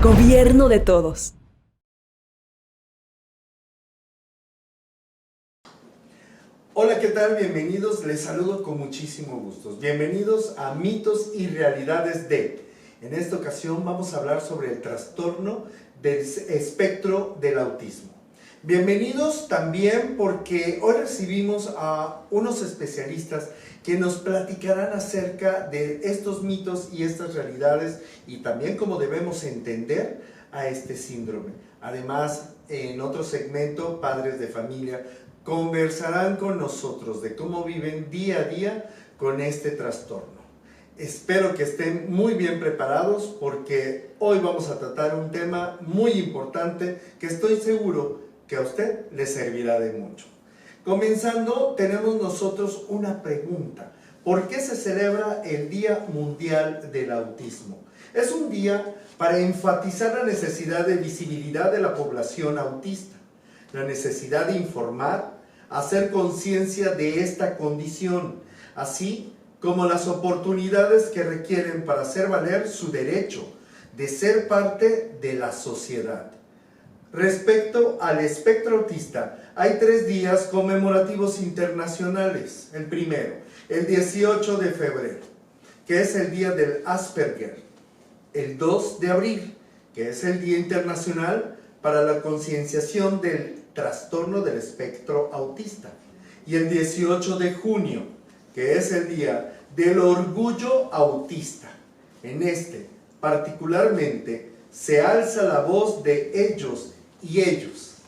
Gobierno de todos. Hola, ¿qué tal? Bienvenidos, les saludo con muchísimo gusto. Bienvenidos a Mitos y Realidades de. En esta ocasión vamos a hablar sobre el trastorno del espectro del autismo. Bienvenidos también porque hoy recibimos a unos especialistas que nos platicarán acerca de estos mitos y estas realidades y también cómo debemos entender a este síndrome. Además, en otro segmento, Padres de Familia conversarán con nosotros de cómo viven día a día con este trastorno. Espero que estén muy bien preparados porque hoy vamos a tratar un tema muy importante que estoy seguro que a usted le servirá de mucho. Comenzando, tenemos nosotros una pregunta. ¿Por qué se celebra el Día Mundial del Autismo? Es un día para enfatizar la necesidad de visibilidad de la población autista, la necesidad de informar, hacer conciencia de esta condición, así como las oportunidades que requieren para hacer valer su derecho de ser parte de la sociedad. Respecto al espectro autista, hay 3 días conmemorativos internacionales. El primero, el 18 de febrero, que es el día del Asperger. El 2 de abril, que es el Día Internacional para la Concienciación del Trastorno del Espectro Autista. Y el 18 de junio, que es el Día del Orgullo Autista. En este, particularmente, se alza la voz de ellos y ellos.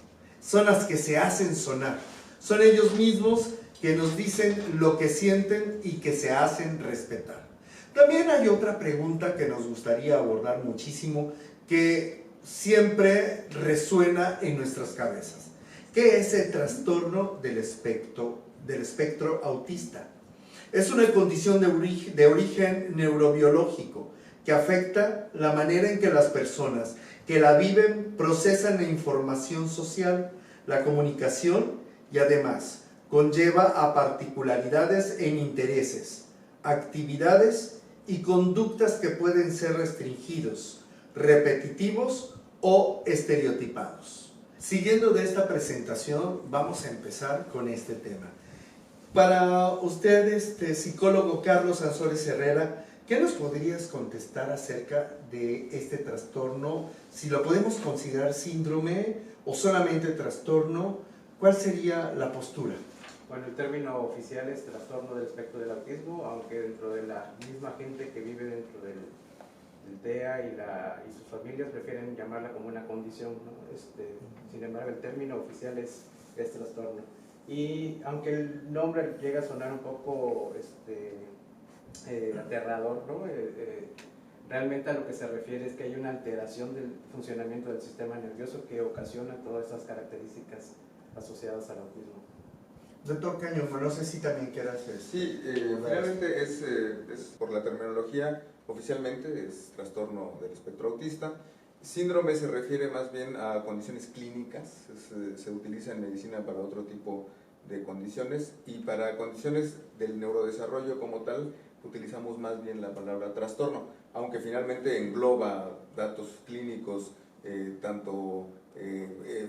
Son las que se hacen sonar. Son ellos mismos que nos dicen lo que sienten y que se hacen respetar. También hay otra pregunta que nos gustaría abordar muchísimo, que siempre resuena en nuestras cabezas. ¿Qué es el trastorno del espectro autista? Es una condición de origen neurobiológico que afecta la manera en que las personas que la viven procesan la información social, la comunicación y además conlleva a particularidades en intereses, actividades y conductas que pueden ser restringidos, repetitivos o estereotipados. Siguiendo de esta presentación, vamos a empezar con este tema. Para usted, psicólogo Carlos Ansores Herrera, ¿qué nos podrías contestar acerca de este trastorno? Si lo podemos considerar síndrome o solamente trastorno, ¿cuál sería la postura? Bueno, el término oficial es trastorno del espectro del autismo, aunque dentro de la misma gente que vive dentro del TEA y sus familias prefieren llamarla como una condición, ¿no? Sin embargo, el término oficial es trastorno. Y aunque el nombre llega a sonar un poco aterrador, ¿no? Realmente a lo que se refiere es que hay una alteración del funcionamiento del sistema nervioso que ocasiona todas esas características asociadas al autismo. Doctor Cañón, no sé si también quieras decir. Sí, finalmente es por la terminología, oficialmente es trastorno del espectro autista. Síndrome se refiere más bien a condiciones clínicas, se utiliza en medicina para otro tipo de condiciones, y para condiciones del neurodesarrollo como tal utilizamos más bien la palabra trastorno, aunque finalmente engloba datos clínicos tanto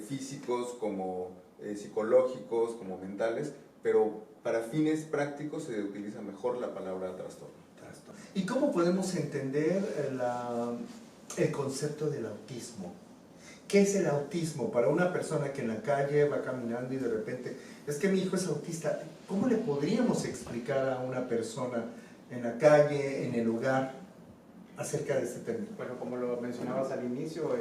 físicos como psicológicos, como mentales, pero para fines prácticos se utiliza mejor la palabra trastorno. ¿Y cómo podemos entender el concepto del autismo? ¿Qué es el autismo? Para una persona que en la calle va caminando y de repente, es que mi hijo es autista, ¿cómo le podríamos explicar a una persona en la calle, en el hogar, acerca de este término? Bueno, como lo mencionabas al inicio,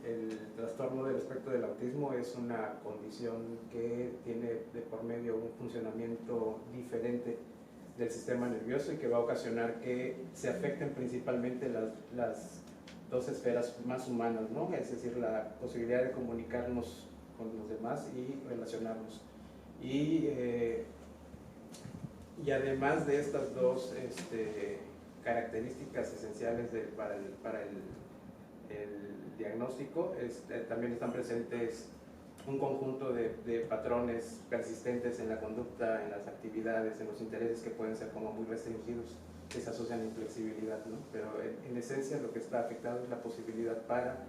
el trastorno del espectro del autismo es una condición que tiene de por medio un funcionamiento diferente del sistema nervioso y que va a ocasionar que se afecten principalmente las dos esferas más humanas, ¿no? Es decir, la posibilidad de comunicarnos con los demás y relacionarnos. Y además de estas dos características esenciales para el diagnóstico, también están presentes un conjunto de patrones persistentes en la conducta, en las actividades, en los intereses que pueden ser como muy restringidos. que se asocian a inflexibilidad, ¿no? Pero en esencia lo que está afectado es la posibilidad para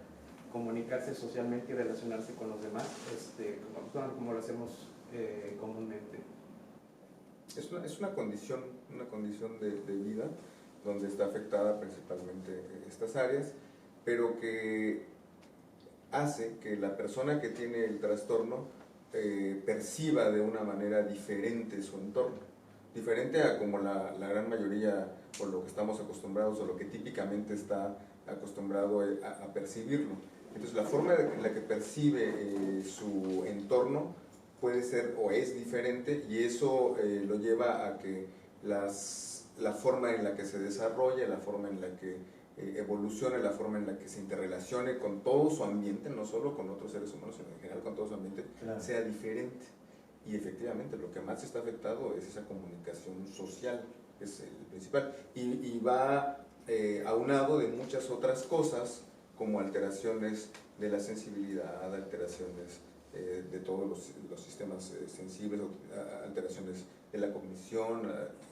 comunicarse socialmente y relacionarse con los demás, como lo hacemos comúnmente. Es una condición de vida donde está afectada principalmente estas áreas, pero que hace que la persona que tiene el trastorno perciba de una manera diferente su entorno, diferente a como la gran mayoría o lo que estamos acostumbrados o lo que típicamente está acostumbrado a percibirlo. Entonces la forma en la que percibe su entorno puede ser o es diferente, y eso lo lleva a que la forma en la que se desarrolla, la forma en la que evolucione, la forma en la que se interrelacione con todo su ambiente, no solo con otros seres humanos, sino en general con todo su ambiente, claro, sea diferente. Y efectivamente lo que más está afectado es esa comunicación social, es el principal, y va aunado de muchas otras cosas, como alteraciones de la sensibilidad, alteraciones de todos los sistemas sensibles, alteraciones de la cognición,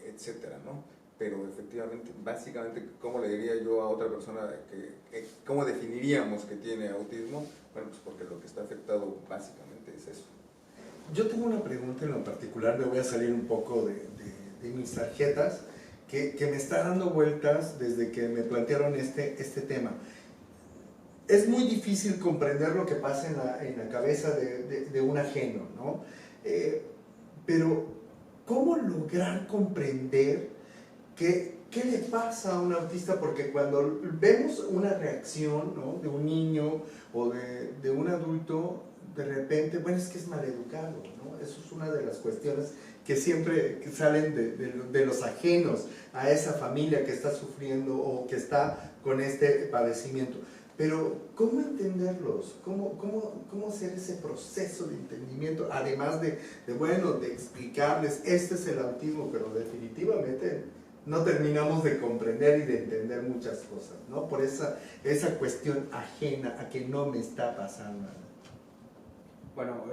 etcétera, ¿no? Pero efectivamente, básicamente, ¿cómo le diría yo a otra persona cómo definiríamos que tiene autismo? Bueno, pues porque lo que está afectado básicamente es eso. Yo tengo una pregunta en lo particular, me voy a salir un poco de mis tarjetas, que me está dando vueltas desde que me plantearon este tema. Es muy difícil comprender lo que pasa en la cabeza de un ajeno, ¿no? Pero, ¿cómo lograr comprender qué le pasa a un autista? Porque cuando vemos una reacción, ¿no?, de un niño o de un adulto, de repente, bueno, es que es maleducado, ¿no? Eso es una de las cuestiones que siempre salen de los ajenos a esa familia que está sufriendo o que está con este padecimiento. Pero, ¿cómo entenderlos? ¿Cómo hacer ese proceso de entendimiento? Además de explicarles, este es el autismo, pero definitivamente no terminamos de comprender y de entender muchas cosas, ¿no? Por esa cuestión ajena a que no me está pasando nada. Bueno,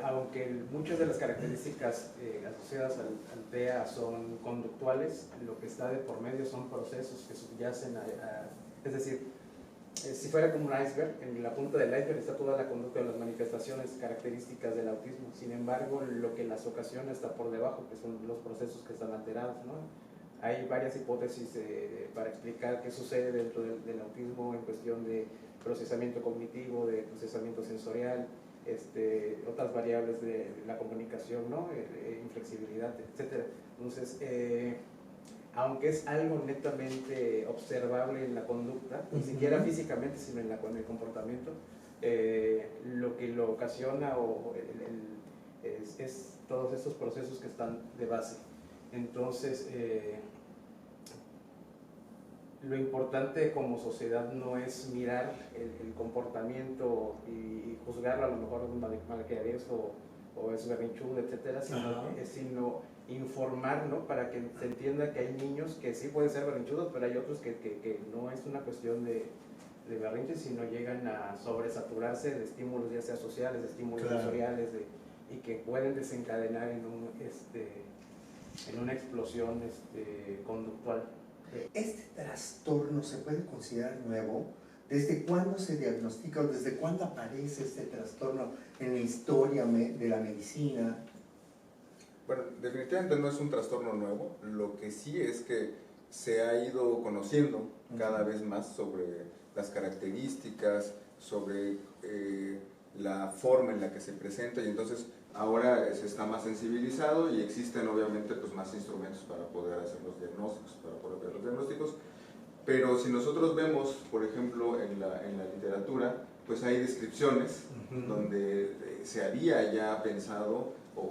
aunque muchas de las características asociadas al TEA son conductuales, lo que está de por medio son procesos que subyacen es decir, si fuera como un iceberg, en la punta del iceberg está toda la conducta de las manifestaciones características del autismo. Sin embargo, lo que las ocasiona está por debajo, que son los procesos que están alterados, ¿no? Hay varias hipótesis para explicar qué sucede dentro del autismo en cuestión de procesamiento cognitivo, de procesamiento sensorial, otras variables de la comunicación, ¿no? Inflexibilidad, etc. Entonces, aunque es algo netamente observable en la conducta, ni siquiera físicamente, sino en el comportamiento, lo que lo ocasiona es todos estos procesos que están de base. Entonces, lo importante como sociedad no es mirar el comportamiento y juzgarlo, a lo mejor un malcriadez o es berrinchudo, etcétera, sino informar, ¿no?, para que se entienda que hay niños que sí pueden ser berrinchudos, pero hay otros que no es una cuestión de berrinche, sino llegan a sobresaturarse de estímulos, ya sea sociales, de estímulos sensoriales, y que pueden desencadenar en una explosión conductual. ¿Este trastorno se puede considerar nuevo? ¿Desde cuándo se diagnostica o desde cuándo aparece este trastorno en la historia de la medicina? Bueno, definitivamente no es un trastorno nuevo. Lo que sí es que se ha ido conociendo cada vez más sobre las características, sobre la forma en la que se presenta, y entonces ahora se está más sensibilizado y existen obviamente pues más instrumentos para poder hacer los diagnósticos, para poder ver los diagnósticos. Pero si nosotros vemos, por ejemplo, en la literatura, pues hay descripciones donde se había ya pensado o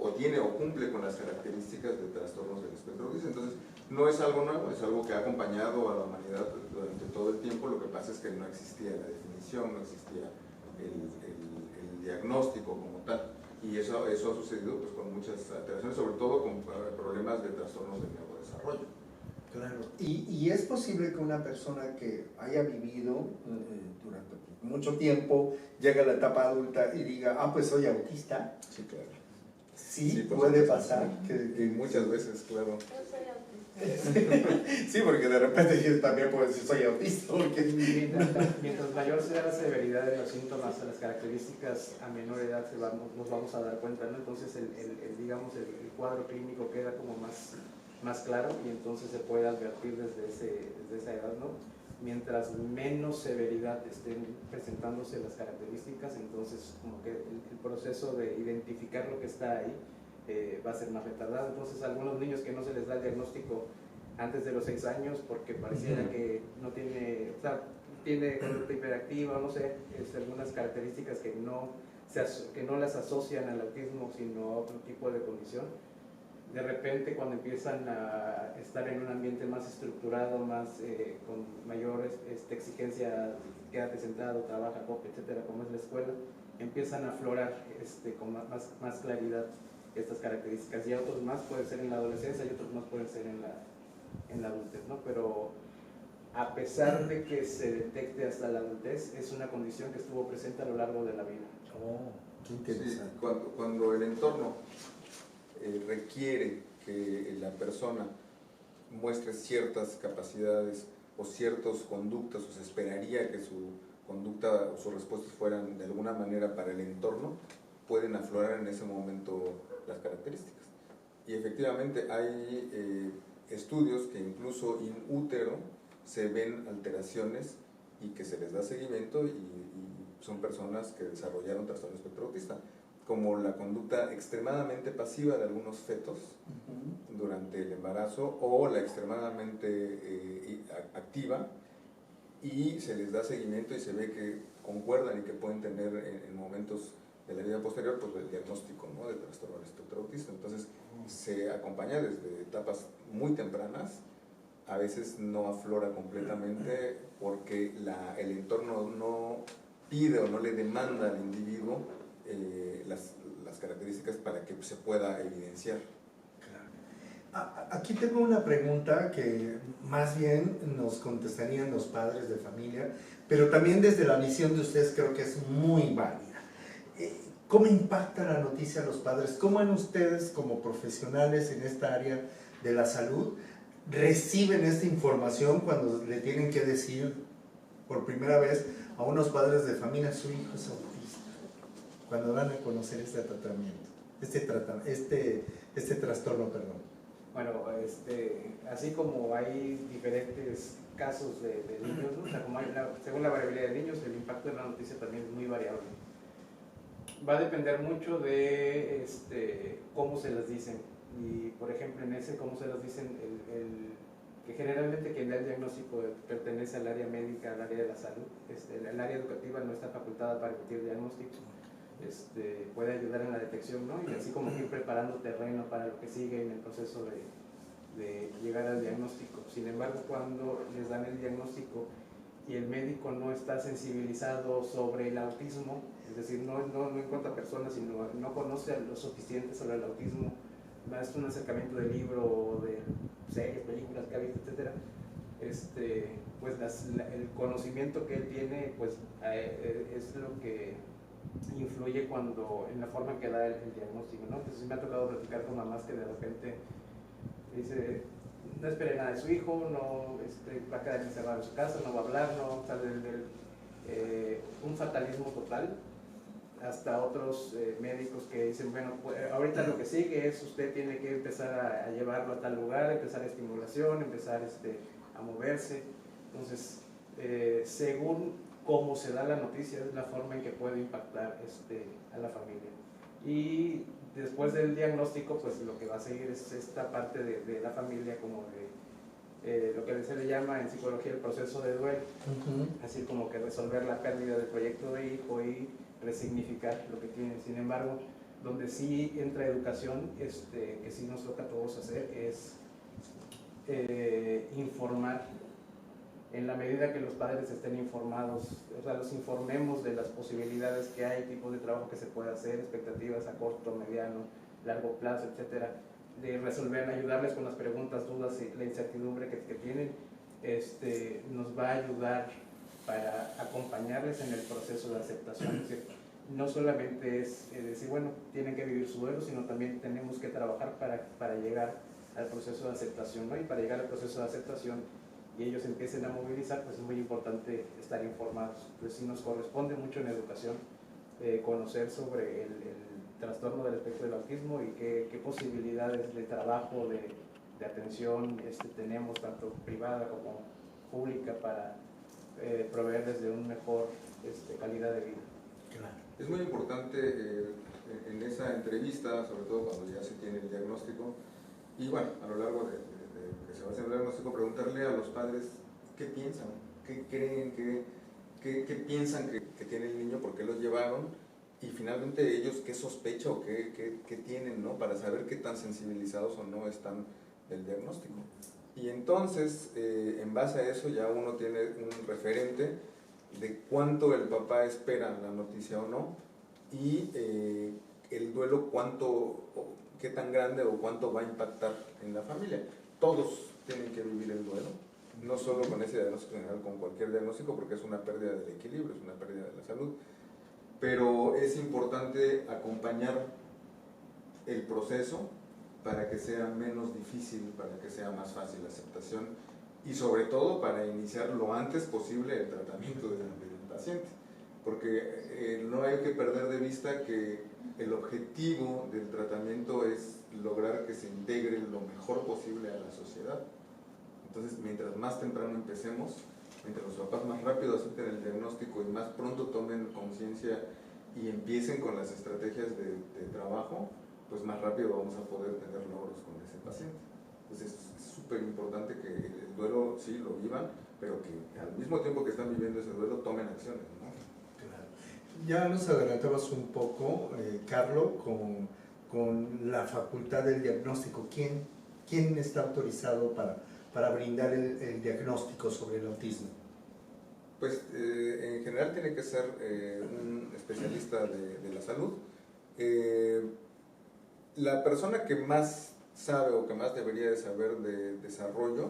cumple con las características de trastornos del espectro autista. Entonces, no es algo nuevo, es algo que ha acompañado a la humanidad durante todo el tiempo. Lo que pasa es que no existía la definición, no existía el diagnóstico como tal. Y eso ha sucedido pues, con muchas alteraciones, sobre todo con problemas de trastornos del neurodesarrollo. Claro. ¿Y es posible que una persona que haya vivido durante mucho tiempo llegue a la etapa adulta y diga, pues soy autista? Sí, claro. Sí, por puede supuesto. pasar. Y muchas veces, claro. Yo soy autista. Sí, porque de repente yo también puedo decir soy autista. Porque... Mientras mayor sea la severidad de los síntomas o las características, a menor edad nos vamos a dar cuenta, ¿no? Entonces digamos, el cuadro clínico queda como más claro y entonces se puede advertir desde esa edad, ¿no? Mientras menos severidad estén presentándose las características, entonces como que el proceso de identificar lo que está ahí va a ser más retardado. Entonces algunos niños que no se les da el diagnóstico antes de los 6 años porque pareciera que no tiene, o sea, tiene conducta hiperactiva, no sé, algunas características que no las asocian al autismo sino a otro tipo de condición. De repente cuando empiezan a estar en un ambiente más estructurado, más con mayor exigencia, quédate sentado, trabaja, copia, etcétera, como es la escuela, empiezan a aflorar con más claridad estas características. Y otros más pueden ser en la adolescencia y otros más pueden ser en la adultez, ¿no? Pero a pesar de que se detecte hasta la adultez, es una condición que estuvo presente a lo largo de la vida. Oh, qué Sí, interesante. cuando el entorno requiere que la persona muestre ciertas capacidades o ciertas conductas, o se esperaría que su conducta o sus respuestas fueran de alguna manera para el entorno, pueden aflorar en ese momento las características. Y efectivamente hay estudios que incluso in útero se ven alteraciones y que se les da seguimiento y son personas que desarrollaron trastorno espectro autista, como la conducta extremadamente pasiva de algunos fetos durante el embarazo o la extremadamente activa, y se les da seguimiento y se ve que concuerdan y que pueden tener en momentos de la vida posterior pues el diagnóstico, ¿no?, de trastorno del espectro autista. Entonces se acompaña desde etapas muy tempranas, a veces no aflora completamente porque el entorno no pide o no le demanda al individuo las características para que se pueda evidenciar. Aquí tengo una pregunta que más bien nos contestarían los padres de familia, pero también desde la visión de ustedes creo que es muy válida. ¿Cómo impacta la noticia a los padres? ¿Cómo en ustedes como profesionales en esta área de la salud reciben esta información cuando le tienen que decir por primera vez a unos padres de familia su hijo es autista? Cuando van a conocer este tratamiento, este trastorno, perdón. Bueno, así como hay diferentes casos de niños, ¿no? O sea, según la variabilidad de niños, el impacto de la noticia también es muy variable. Va a depender mucho de cómo se las dicen. Y, por ejemplo, en ese cómo se las dicen, que generalmente quien da el diagnóstico pertenece al área médica, al área de la salud. El área educativa no está facultada para emitir diagnósticos. Puede ayudar en la detección, ¿no? Y así como ir preparando terreno para lo que sigue en el proceso de llegar al diagnóstico. Sin embargo, cuando les dan el diagnóstico y el médico no está sensibilizado sobre el autismo, es decir, no encuentra personas, sino no conoce lo suficiente sobre el autismo, más un acercamiento del libro o de series, películas que ha visto, etcétera, pues el conocimiento que él tiene pues es lo que influye en la forma en que da el diagnóstico, ¿no? Entonces me ha tocado platicar con mamás que de repente dice, no espere nada de su hijo, no va a quedar encerrado en su casa, no va a hablar, no, o sea, un fatalismo total, hasta otros médicos que dicen, bueno, pues, ahorita lo que sigue es usted tiene que empezar a llevarlo a tal lugar, empezar estimulación, empezar a moverse. Entonces, según cómo se da la noticia, es la forma en que puede impactar a la familia. Y después del diagnóstico, pues lo que va a seguir es esta parte de la familia, como de lo que se le llama en psicología el proceso de duelo, así como que resolver la pérdida del proyecto de hijo y resignificar lo que tienen. Sin embargo, donde sí entra educación, que sí nos toca a todos hacer, es informar. En la medida que los padres estén informados, o sea, los informemos de las posibilidades que hay, tipos de trabajo que se puede hacer, expectativas a corto, mediano, largo plazo, etcétera, de resolver, ayudarles con las preguntas, dudas y la incertidumbre que tienen, nos va a ayudar para acompañarles en el proceso de aceptación. Es decir, no solamente es decir, bueno, tienen que vivir su duelo, sino también tenemos que trabajar para llegar al proceso de aceptación, ¿no? Y para llegar al proceso de aceptación y ellos empiecen a movilizar, pues es muy importante estar informados. Pues sí nos corresponde mucho en educación conocer sobre el trastorno del espectro del autismo y qué posibilidades de trabajo, de atención tenemos, tanto privada como pública, para proveerles de una mejor calidad de vida. Claro. Es muy importante en esa entrevista, sobre todo cuando ya se tiene el diagnóstico, y bueno, a lo largo de que se va haciendo el diagnóstico, preguntarle a los padres qué piensan, qué creen, qué piensan que tiene el niño, por qué lo llevaron, y finalmente ellos qué sospecha o qué tienen, ¿no? Para saber qué tan sensibilizados o no están del diagnóstico. Y entonces, en base a eso, ya uno tiene un referente de cuánto el papá espera la noticia o no, y el duelo qué tan grande o cuánto va a impactar en la familia. Todos tienen que vivir el duelo, no solo con ese diagnóstico general, con cualquier diagnóstico, porque es una pérdida del equilibrio, es una pérdida de la salud, pero es importante acompañar el proceso para que sea menos difícil, para que sea más fácil la aceptación y sobre todo para iniciar lo antes posible el tratamiento del paciente, porque no hay que perder de vista que el objetivo del tratamiento es lograr que se integre lo mejor posible a la sociedad. Entonces, mientras más temprano empecemos, mientras los papás más rápido acepten el diagnóstico y más pronto tomen conciencia y empiecen con las estrategias de trabajo, pues más rápido vamos a poder tener logros con ese paciente. Entonces es súper importante que el duelo sí lo vivan, pero que al mismo tiempo que están viviendo ese duelo tomen acciones, ¿no? Claro. Ya nos adelantabas un poco, Carlos, con la facultad del diagnóstico. ¿Quién está autorizado para brindar el diagnóstico sobre el autismo? Pues en general tiene que ser un especialista de la salud. La persona que más sabe o que más debería de saber de desarrollo,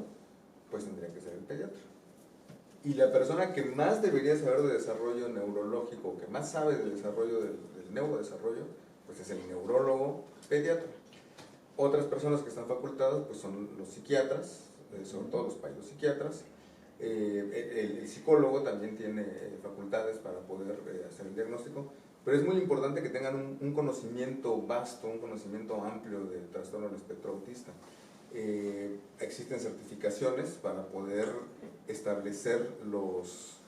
pues tendría que ser el pediatra. Y la persona que más debería saber de desarrollo neurológico, que más sabe de desarrollo del neurodesarrollo, pues es el neurólogo pediatra. Otras personas que están facultadas pues son los psiquiatras, sobre todo los psiquiatras. El psicólogo también tiene facultades para poder hacer el diagnóstico, pero es muy importante que tengan un conocimiento vasto, un conocimiento amplio del trastorno del espectro autista. Existen certificaciones para poder establecer los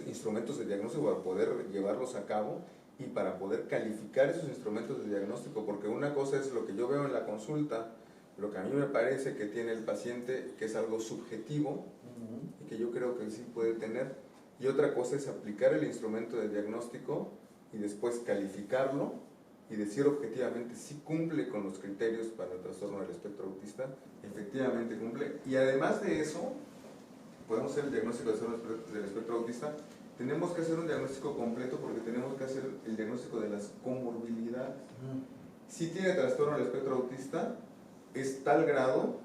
instrumentos de diagnóstico, para poder llevarlos a cabo y para poder calificar esos instrumentos de diagnóstico, porque una cosa es lo que yo veo en la consulta, lo que a mí me parece que tiene el paciente, que es algo subjetivo y que yo creo que sí puede tener, y otra cosa es aplicar el instrumento de diagnóstico y después calificarlo y decir objetivamente si cumple con los criterios para el trastorno del espectro autista, efectivamente cumple. Y además de eso, podemos hacer el diagnóstico del espectro autista, tenemos que hacer un diagnóstico completo porque tenemos que hacer el diagnóstico de las comorbilidades. Si tiene trastorno del espectro autista, es tal grado,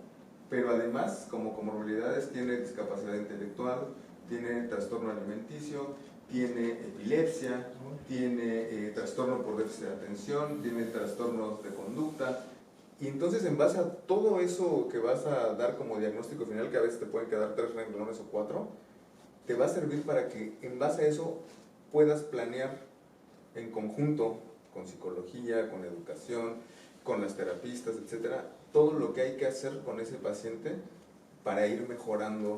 pero además como comorbilidades tiene discapacidad intelectual, tiene trastorno alimenticio, tiene epilepsia, tiene trastorno por déficit de atención, tiene trastornos de conducta. Y entonces en base a todo eso que vas a dar como diagnóstico final, que a veces te pueden quedar 3 renglones o 4, te va a servir para que en base a eso puedas planear en conjunto con psicología, con educación, con las terapistas, etcétera, todo lo que hay que hacer con ese paciente para ir mejorando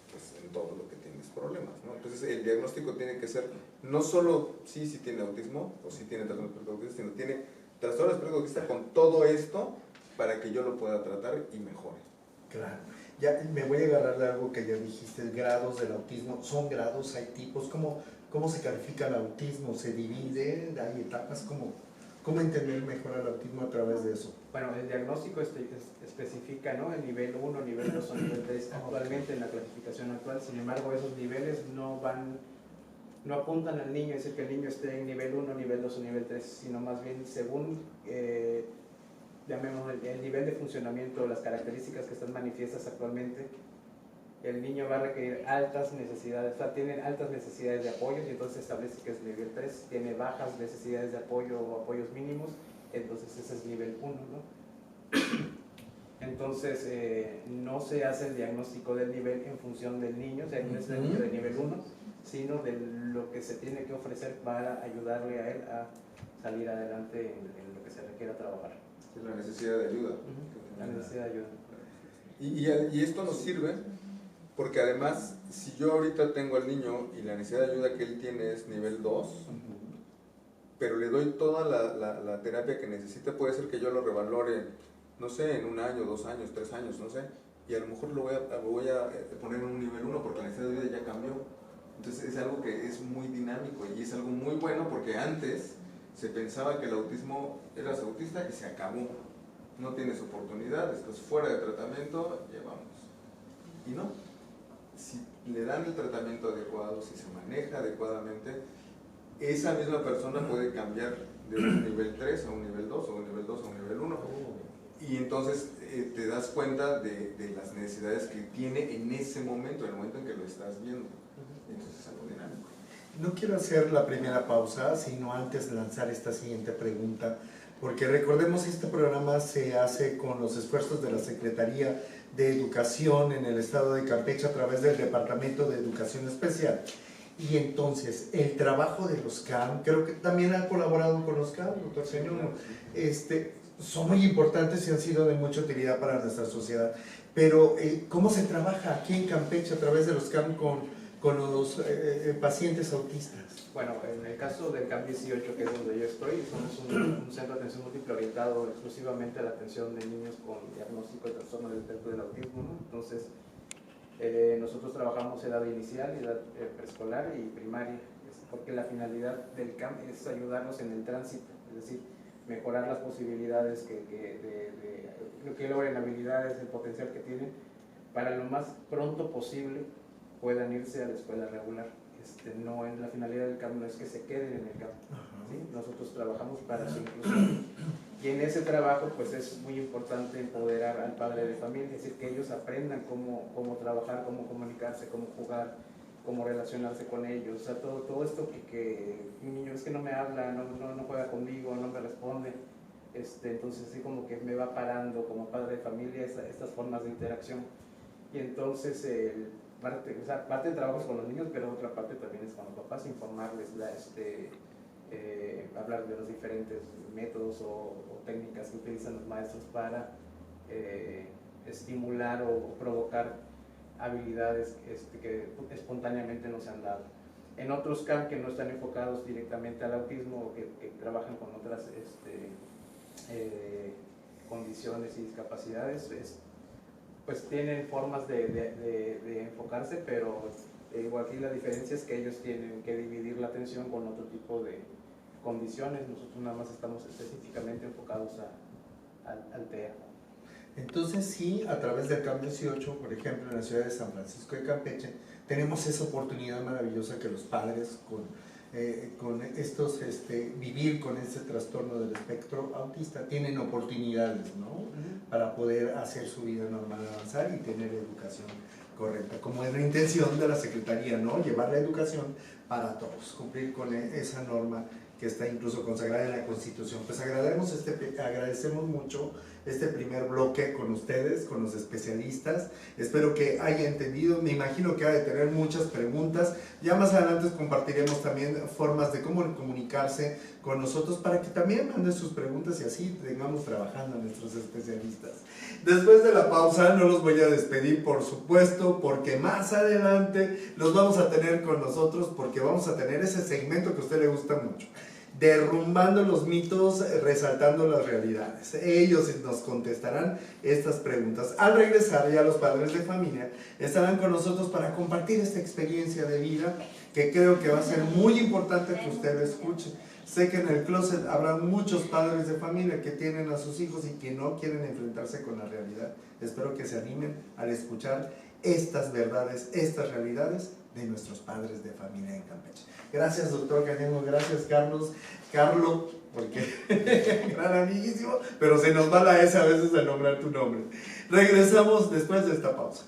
pues, en todo lo que tienes problemas, ¿no? Entonces el diagnóstico tiene que ser no solo si tiene autismo o si tiene trastorno del espectro autista, sino tiene trastorno del espectro autista con todo esto para que yo lo pueda tratar y mejore. Claro. Ya me voy a agarrar de algo que ya dijiste, grados del autismo. ¿Son grados? ¿Hay tipos? ¿Cómo se califica el autismo? ¿Se divide? ¿Hay etapas? ¿Cómo entender mejor el autismo a través de eso? Bueno, el diagnóstico especifica, ¿no?, el nivel 1, nivel 2 o nivel 3 actualmente en la clasificación actual. Sin embargo, esos niveles no apuntan al niño, es decir, que el niño esté en nivel 1, nivel 2 o nivel 3, sino más bien según llamemos el nivel de funcionamiento, las características que están manifiestas actualmente, el niño va a requerir altas necesidades, o sea, tiene altas necesidades de apoyo, y entonces se establece que es nivel 3, tiene bajas necesidades de apoyo o apoyos mínimos, entonces ese es nivel 1, ¿no? Entonces, no se hace el diagnóstico del nivel en función del niño, o sea, no es el niño de nivel 1, sino de lo que se tiene que ofrecer para ayudarle a él a salir adelante en lo que se requiera trabajar. Es la necesidad de ayuda. La necesidad de ayuda. Y esto nos sirve porque además, si yo ahorita tengo al niño y la necesidad de ayuda que él tiene es nivel 2, pero le doy toda la terapia que necesita, puede ser que yo lo revalore, no sé, en 1 año, 2 años, 3 años, no sé, y a lo mejor lo voy a poner en un nivel 1 porque la necesidad de ayuda ya cambió. Entonces es algo que es muy dinámico y es algo muy bueno porque antes se pensaba que el autismo, eras autista y se acabó. No tienes oportunidad, estás fuera de tratamiento, llevamos. Y no, si le dan el tratamiento adecuado, si se maneja adecuadamente, esa misma persona puede cambiar de un nivel 3 a un nivel 2, o un nivel 2 a un nivel 1. Y entonces te das cuenta de las necesidades que tiene en ese momento, en el momento en que lo estás viendo. Entonces es algo dinámico. No quiero hacer la primera pausa, sino antes lanzar esta siguiente pregunta, porque recordemos este programa se hace con los esfuerzos de la Secretaría de Educación en el estado de Campeche a través del Departamento de Educación Especial. Y entonces, el trabajo de los CAM, creo que también han colaborado con los CAM, doctor Señor, son muy importantes y han sido de mucha utilidad para nuestra sociedad. Pero, ¿cómo se trabaja aquí en Campeche a través de los CAM con los pacientes autistas? Bueno, en el caso del CAM 18, que es donde yo estoy, somos un centro de atención múltiple orientado exclusivamente a la atención de niños con diagnóstico de trastorno del espectro del autismo, ¿no? Entonces, nosotros trabajamos edad inicial, edad preescolar y primaria, porque la finalidad del CAM es ayudarlos en el tránsito, es decir, mejorar las posibilidades que logren habilidades, el potencial que tienen, para lo más pronto posible puedan irse a la escuela regular. No es la finalidad del CAM, no es que se queden en el CAM, ¿sí? Nosotros trabajamos para su inclusión. Y en ese trabajo pues es muy importante empoderar al padre de familia, es decir, que ellos aprendan cómo trabajar, cómo comunicarse, cómo jugar, cómo relacionarse con ellos, o sea, todo esto que mi niño es que no me habla, no juega conmigo, no me responde, entonces así como que me va parando como padre de familia estas formas de interacción. Y entonces parte del trabajo es con los niños, pero otra parte también es con los papás, informarles, hablar de los diferentes métodos o técnicas que utilizan los maestros para estimular o provocar habilidades que espontáneamente no se han dado. En otros CAM que no están enfocados directamente al autismo o que trabajan con otras condiciones y discapacidades, pues tienen formas de enfocarse, pero igual aquí la diferencia es que ellos tienen que dividir la atención con otro tipo de condiciones. Nosotros nada más estamos específicamente enfocados al TEA. Entonces sí, a través del CAM 18, por ejemplo, en la ciudad de San Francisco de Campeche, tenemos esa oportunidad maravillosa que los padres con estos, vivir con ese trastorno del espectro autista, tienen oportunidades, ¿no? Para poder hacer su vida normal, avanzar y tener educación correcta, como es la intención de la Secretaría, ¿no? Llevar la educación para todos, cumplir con esa norma que está incluso consagrada en la Constitución. Pues agradecemos mucho este primer bloque con ustedes, con los especialistas. Espero que haya entendido, me imagino que ha de tener muchas preguntas. Ya más adelante compartiremos también formas de cómo comunicarse con nosotros para que también manden sus preguntas y así tengamos trabajando a nuestros especialistas. Después de la pausa no los voy a despedir, por supuesto, porque más adelante los vamos a tener con nosotros, porque vamos a tener ese segmento que a usted le gusta mucho, derrumbando los mitos, resaltando las realidades. Ellos nos contestarán estas preguntas. Al regresar, ya los padres de familia estarán con nosotros para compartir esta experiencia de vida que creo que va a ser muy importante que usted lo escuche. Sé que en el closet habrá muchos padres de familia que tienen a sus hijos y que no quieren enfrentarse con la realidad. Espero que se animen al escuchar estas verdades, estas realidades de nuestros padres de familia en Campeche. Gracias, doctor Cañemo, gracias, Carlos, porque gran amiguísimo, pero se nos va la S a veces al nombrar tu nombre. Regresamos después de esta pausa.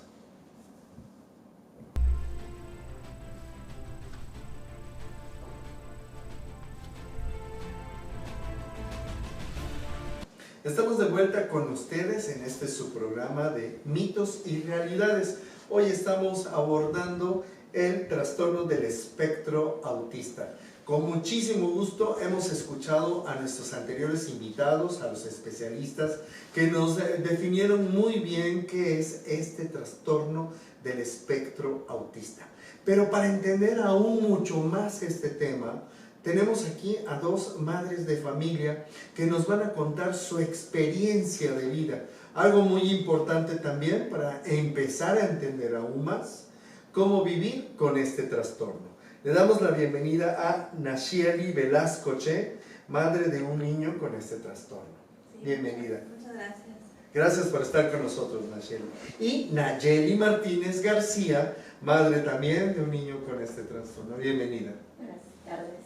Estamos de vuelta con ustedes en este su programa de mitos y realidades. Hoy estamos abordando el trastorno del espectro autista. Con muchísimo gusto hemos escuchado a nuestros anteriores invitados, a los especialistas, que nos definieron muy bien qué es este trastorno del espectro autista. Pero para entender aún mucho más este tema, tenemos aquí a dos madres de familia que nos van a contar su experiencia de vida. Algo muy importante también para empezar a entender aún más cómo vivir con este trastorno. Le damos la bienvenida a Nashieli Velasco Che, madre de un niño con este trastorno. Sí, Bienvenida. Muchas gracias. Gracias por estar con nosotros, Nashieli. Y Nayeli Martínez García, madre también de un niño con este trastorno. Bienvenida. Buenas tardes.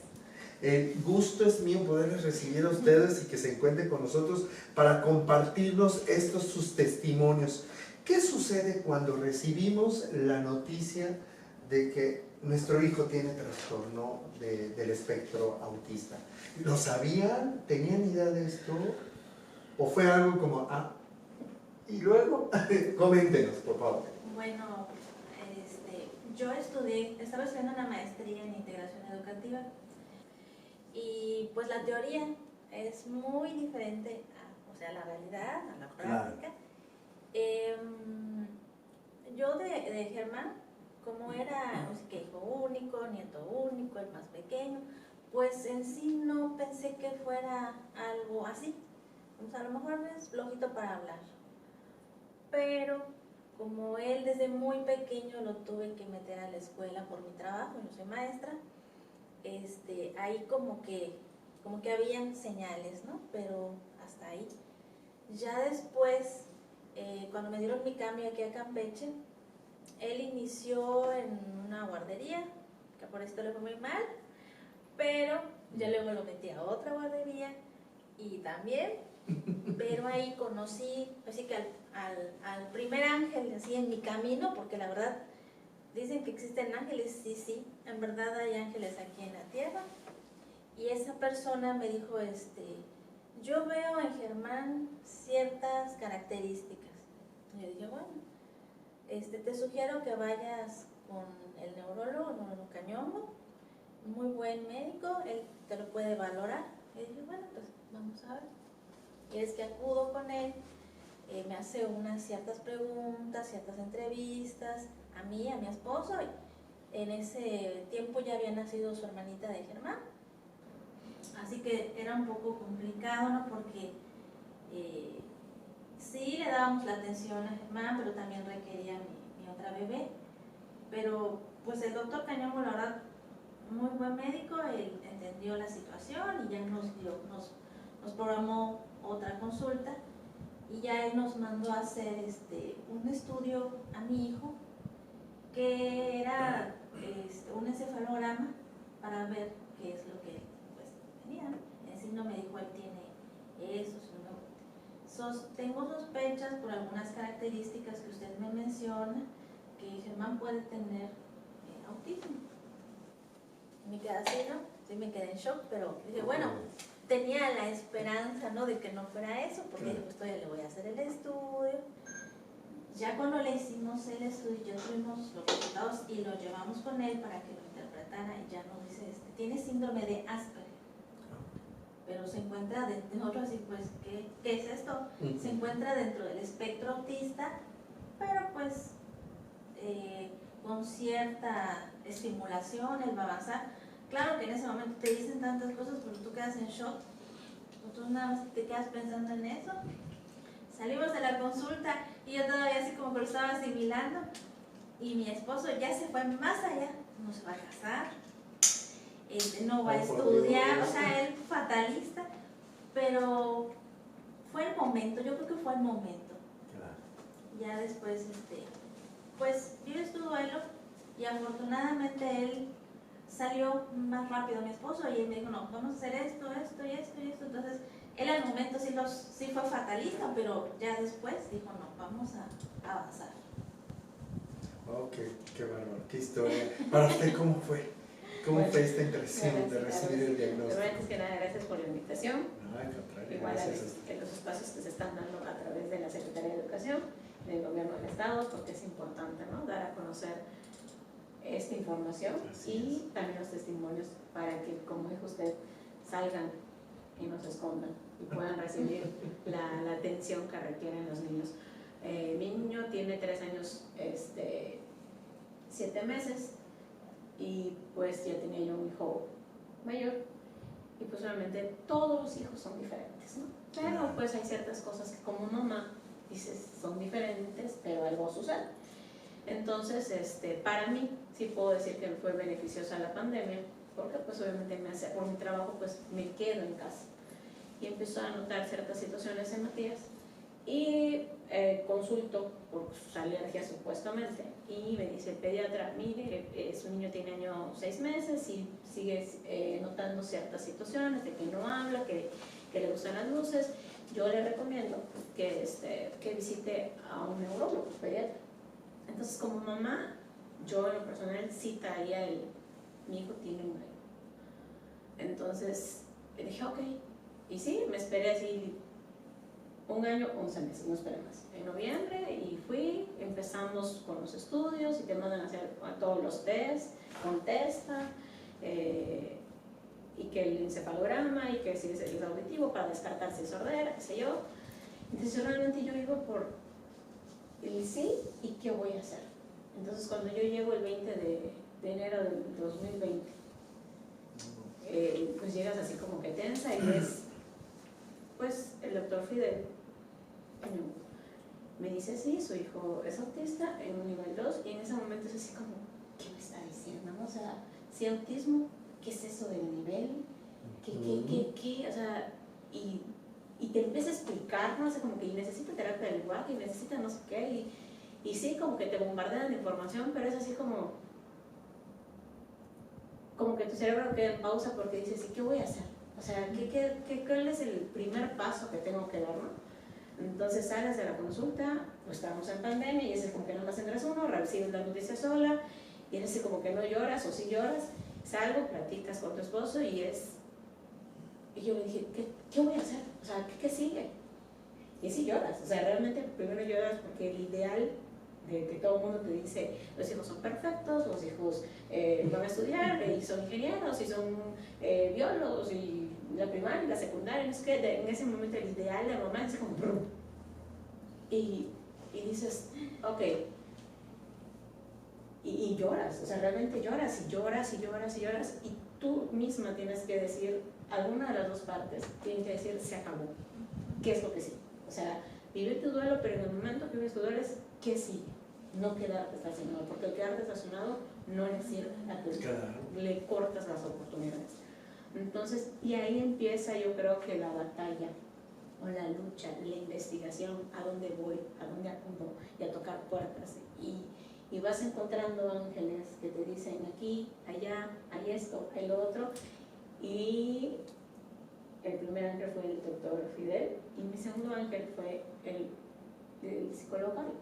El gusto es mío poderles recibir a ustedes y que se encuentren con nosotros para compartirnos sus testimonios. ¿Qué sucede cuando recibimos la noticia de que nuestro hijo tiene trastorno del espectro autista? ¿Lo sabían? ¿Tenían idea de esto? ¿O fue algo como, y luego? Coméntenos, por favor. Bueno, yo estaba estudiando una maestría en integración educativa y pues la teoría es muy diferente a la realidad, a la práctica. Yo de Germán, como era que hijo único, nieto único, el más pequeño, pues en sí no pensé que fuera algo así. Pues a lo mejor es flojito para hablar, pero como él desde muy pequeño lo tuve que meter a la escuela por mi trabajo, yo soy maestra, ahí como que habían señales, ¿no? Pero hasta ahí. Ya después, cuando me dieron mi cambio aquí a Campeche, él inició en una guardería, que por esto le fue muy mal, pero ya luego lo metí a otra guardería y también, pero ahí conocí, así que al primer ángel así en mi camino, porque la verdad dicen que existen ángeles, sí, en verdad hay ángeles aquí en la tierra, y esa persona me dijo, yo veo en Germán ciertas características. Y yo dije, bueno, te sugiero que vayas con el neurólogo Cañongo, muy buen médico, él te lo puede valorar. Y dije, bueno, pues vamos a ver. Y es que acudo con él, me hace unas ciertas preguntas, ciertas entrevistas, a mí, a mi esposo. Y en ese tiempo ya había nacido su hermanita de Germán. Así que era un poco complicado, ¿no? Porque sí le dábamos la atención a Germán, pero también requería mi otra bebé. Pero pues el doctor Cañongo, la verdad, muy buen médico, él entendió la situación y ya nos programó otra consulta y ya él nos mandó a hacer un estudio a mi hijo que era un encefalograma para ver qué es lo que pues, tenía. En sí no me dijo él tiene eso, tengo sospechas por algunas características que usted me menciona que Germán puede tener autismo. Me quedé así, ¿no? Sí, me quedé en shock, pero dije, bueno, tenía la esperanza, ¿no? De que no fuera eso, porque dije, pues todavía le voy a hacer el estudio. Ya cuando le hicimos el estudio, ya tuvimos los resultados y lo llevamos con él para que lo interpretara y ya nos dice, tiene síndrome de Asperger. Pero se encuentra dentro, nosotros así, pues, ¿qué es esto? Se encuentra dentro del espectro autista, pero pues con cierta estimulación, él va a avanzar. Claro que en ese momento te dicen tantas cosas, pero tú quedas en shock, tú nada más te quedas pensando en eso. Salimos de la consulta y yo todavía así como que lo estaba asimilando, y mi esposo ya se fue más allá, no se va a casar, no va a estudiar, o sea, él fatalista, pero fue el momento, yo creo que fue el momento. Ya después, pues vives tu duelo y afortunadamente él salió más rápido, mi esposo, y él me dijo, no, vamos a hacer esto, esto y esto y esto. Entonces, él al momento sí fue fatalista, pero ya después dijo, no, vamos a avanzar. Ok, qué bárbaro, qué historia. ¿Para usted cómo fue? ¿Cómo Bueno, fue esta impresión de bueno, sí, recibir el Pero diagnóstico? antes que nada, gracias por la invitación. No, al contrario, Igual a gracias. veces que los espacios que se están dando a través de la Secretaría de Educación, del Gobierno del Estado, porque es importante, ¿no?, dar a conocer esta información. Así Y también los testimonios para que, como dijo usted, salgan y no se escondan y puedan recibir la atención que requieren los niños. Mi niño tiene 3 años, 7 meses, y pues ya tenía yo un hijo mayor, y pues obviamente todos los hijos son diferentes, ¿no? Pero pues hay ciertas cosas que como mamá dices son diferentes, pero algo sucede. Entonces, para mí sí puedo decir que fue beneficiosa la pandemia, porque pues obviamente por mi trabajo pues me quedo en casa y empiezo a notar ciertas situaciones en Matías y consulto por sus alergias supuestamente, y me dice el pediatra, mire, su niño tiene año 6 meses y sigue notando ciertas situaciones de que no habla, que le gustan las luces. Yo le recomiendo que visite a un neurólogo pediatra. Entonces, como mamá, yo en lo personal citaría mi hijo tiene 1 año. Entonces le dije, ok, y sí, me esperé así 1 año, 11 meses, no esperé más. En noviembre, y fui, empezamos con los estudios y te mandan a hacer todos los test, contesta, y que el encefalograma, y que si es el auditivo para descartar si es sordera, qué sé yo. Entonces realmente yo iba por el sí y qué voy a hacer. Entonces cuando yo llego el 20 de enero del 2020, pues llegas así como que tensa y ves, pues el doctor Fidel me dice, sí, su hijo es autista en un nivel 2, y en ese momento es así como, ¿qué me está diciendo? ¿No? O sea, si autismo, ¿qué es eso del nivel? ¿Qué? O sea, y te empieza a explicar, ¿no? O sea, como que necesita terapia del lenguaje y necesita no sé qué, y sí, como que te bombardean de información, pero es así como que tu cerebro queda en pausa porque dices, ¿y qué voy a hacer? O sea, ¿cuál es el primer paso que tengo que dar, no? Entonces sales de la consulta, pues estamos en pandemia, y es como que no más entras uno, recibes la noticia sola, y es así como que no lloras, o sí lloras, salgo, platicas con tu esposo, y yo le dije, ¿qué voy a hacer? O sea, ¿qué sigue? Y sí lloras, o sea, realmente primero lloras porque el ideal de que todo el mundo te dice, los hijos son perfectos, los hijos van a estudiar, y son ingenieros, y son biólogos, y la primaria y la secundaria, es que en ese momento el ideal de mamá es como ¡brum! Y dices, ok, y lloras, o sea, realmente lloras y lloras y lloras y lloras, y tú misma tienes que decir, alguna de las dos partes tiene que decir, se acabó, ¿qué es lo que sigue? O sea, vivir tu duelo, pero en el momento que vives tu duelo es, ¿qué sigue? No quedarte estacionado, porque el quedarte estacionado no le sirve a tu vida, le cortas las oportunidades. Entonces, y ahí empieza, yo creo que la batalla o la lucha, la investigación, a dónde voy, a dónde acudo, y a tocar puertas, y vas encontrando ángeles que te dicen aquí, allá, hay esto, hay lo otro, y el primer ángel fue el doctor Fidel, y mi segundo ángel fue el psicólogo Cari,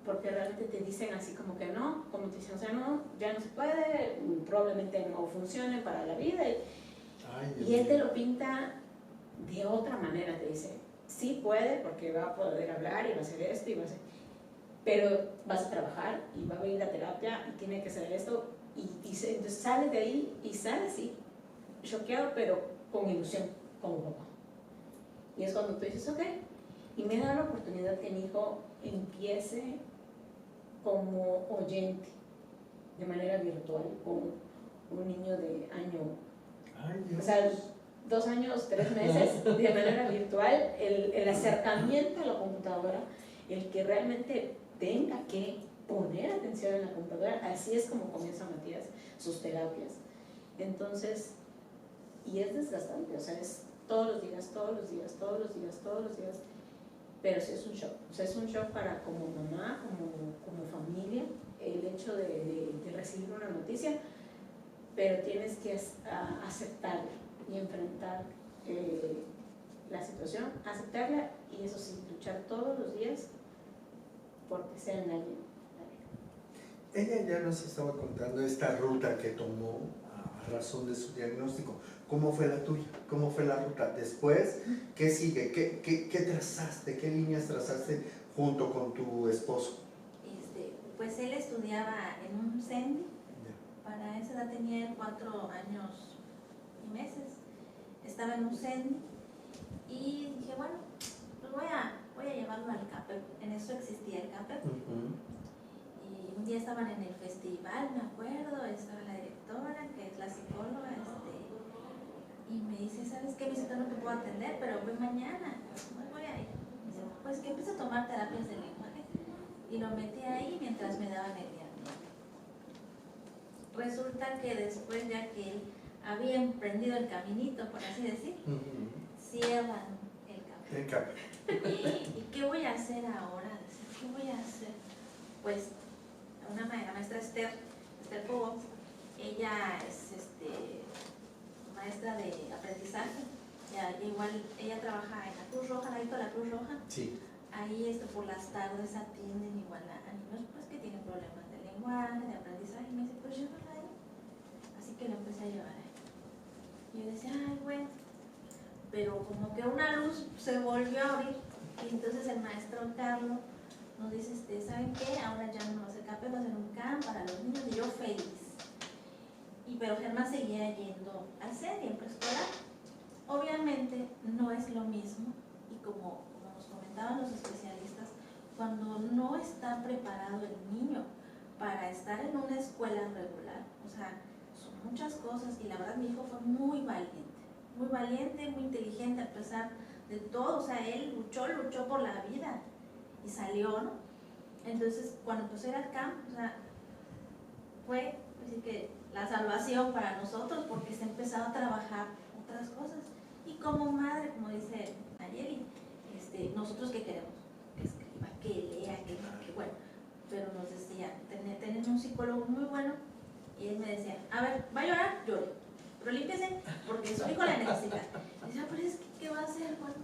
porque realmente te dicen así como que no, como te dicen, o sea, no, ya no se puede, probablemente no funcione para la vida, y él te lo pinta de otra manera, te dice, sí puede, porque va a poder hablar, y va a hacer esto, y va a hacer, pero vas a trabajar, y va a venir la terapia, y tiene que hacer esto, entonces sales de ahí, y sales, sí, choqueado, pero con ilusión, como papá. Y es cuando tú dices, ok, y me da la oportunidad que mi hijo empiece como oyente, de manera virtual, con un niño de o sea, 2 años, 3 meses, de manera virtual, el acercamiento a la computadora, el que realmente tenga que poner atención en la computadora, así es como comienza Matías sus terapias. Entonces, y es desgastante, o sea, es todos los días, pero sí es un shock, o sea, es un shock para como mamá, como familia, el hecho de recibir una noticia, pero tienes que aceptarla y enfrentar la situación, aceptarla, y eso sí, luchar todos los días porque sea nadie. Ella ya nos estaba contando esta ruta que tomó a razón de su diagnóstico. ¿Cómo fue la tuya? ¿Cómo fue la ruta? Después, ¿qué sigue? ¿Qué trazaste? ¿Qué líneas trazaste junto con tu esposo? Pues él estudiaba en un CENDI, para esa edad tenía 4 años y meses, estaba en un CENDI y dije, bueno, pues voy a llevarlo al CAPEP, en eso existía el CAPEP. Y un día estaban en el festival, me acuerdo, estaba la directora, que es la psicóloga, y me dice, ¿sabes qué? Me dice, no te puedo atender, pero voy mañana, no voy a ir. Me dice, pues que empiece a tomar terapias de lenguaje. Y lo metí ahí mientras me daban el diagnóstico. Resulta que después, ya que él había emprendido el caminito, por así decir, cierran el CAPEP. ¿Y qué voy a hacer ahora? ¿Qué voy a hacer? Pues la maestra Esther Cobo, ella es maestra de aprendizaje, ella trabaja en la Cruz Roja, la Cruz Roja. Sí. Ahí por las tardes atienden igual a niños pues, que tienen problemas de lenguaje, de aprendizaje, y me dice, pues llévala ahí. Así que lo empecé a llevar ahí. Y yo decía, ay, bueno, pero como que una luz se volvió a abrir, y entonces el maestro Carlos nos dice, ¿saben qué? Ahora ya no va a ser CAPEP, va a ser un CAM para los niños, y yo feliz. Pero Germán seguía yendo al CENDI, en preescolar. Obviamente no es lo mismo, y como nos comentaban los especialistas, cuando no está preparado el niño para estar en una escuela regular, o sea, son muchas cosas, y la verdad mi hijo fue muy valiente, muy inteligente a pesar de todo, o sea, él luchó por la vida y salió, ¿no? Entonces, cuando empezó a ir al camp, o sea, fue así que la salvación para nosotros, porque se empezaba a trabajar otras cosas. Y como madre, como dice Nayeli, nosotros que queremos, que escriba, que lea, que bueno, pero nos decía, tener un psicólogo muy bueno, y él me decía, a ver, ¿va a llorar? Llore, pero límpiese, porque su hijo la necesita. Y decía, pero es que, ¿qué va a hacer cuando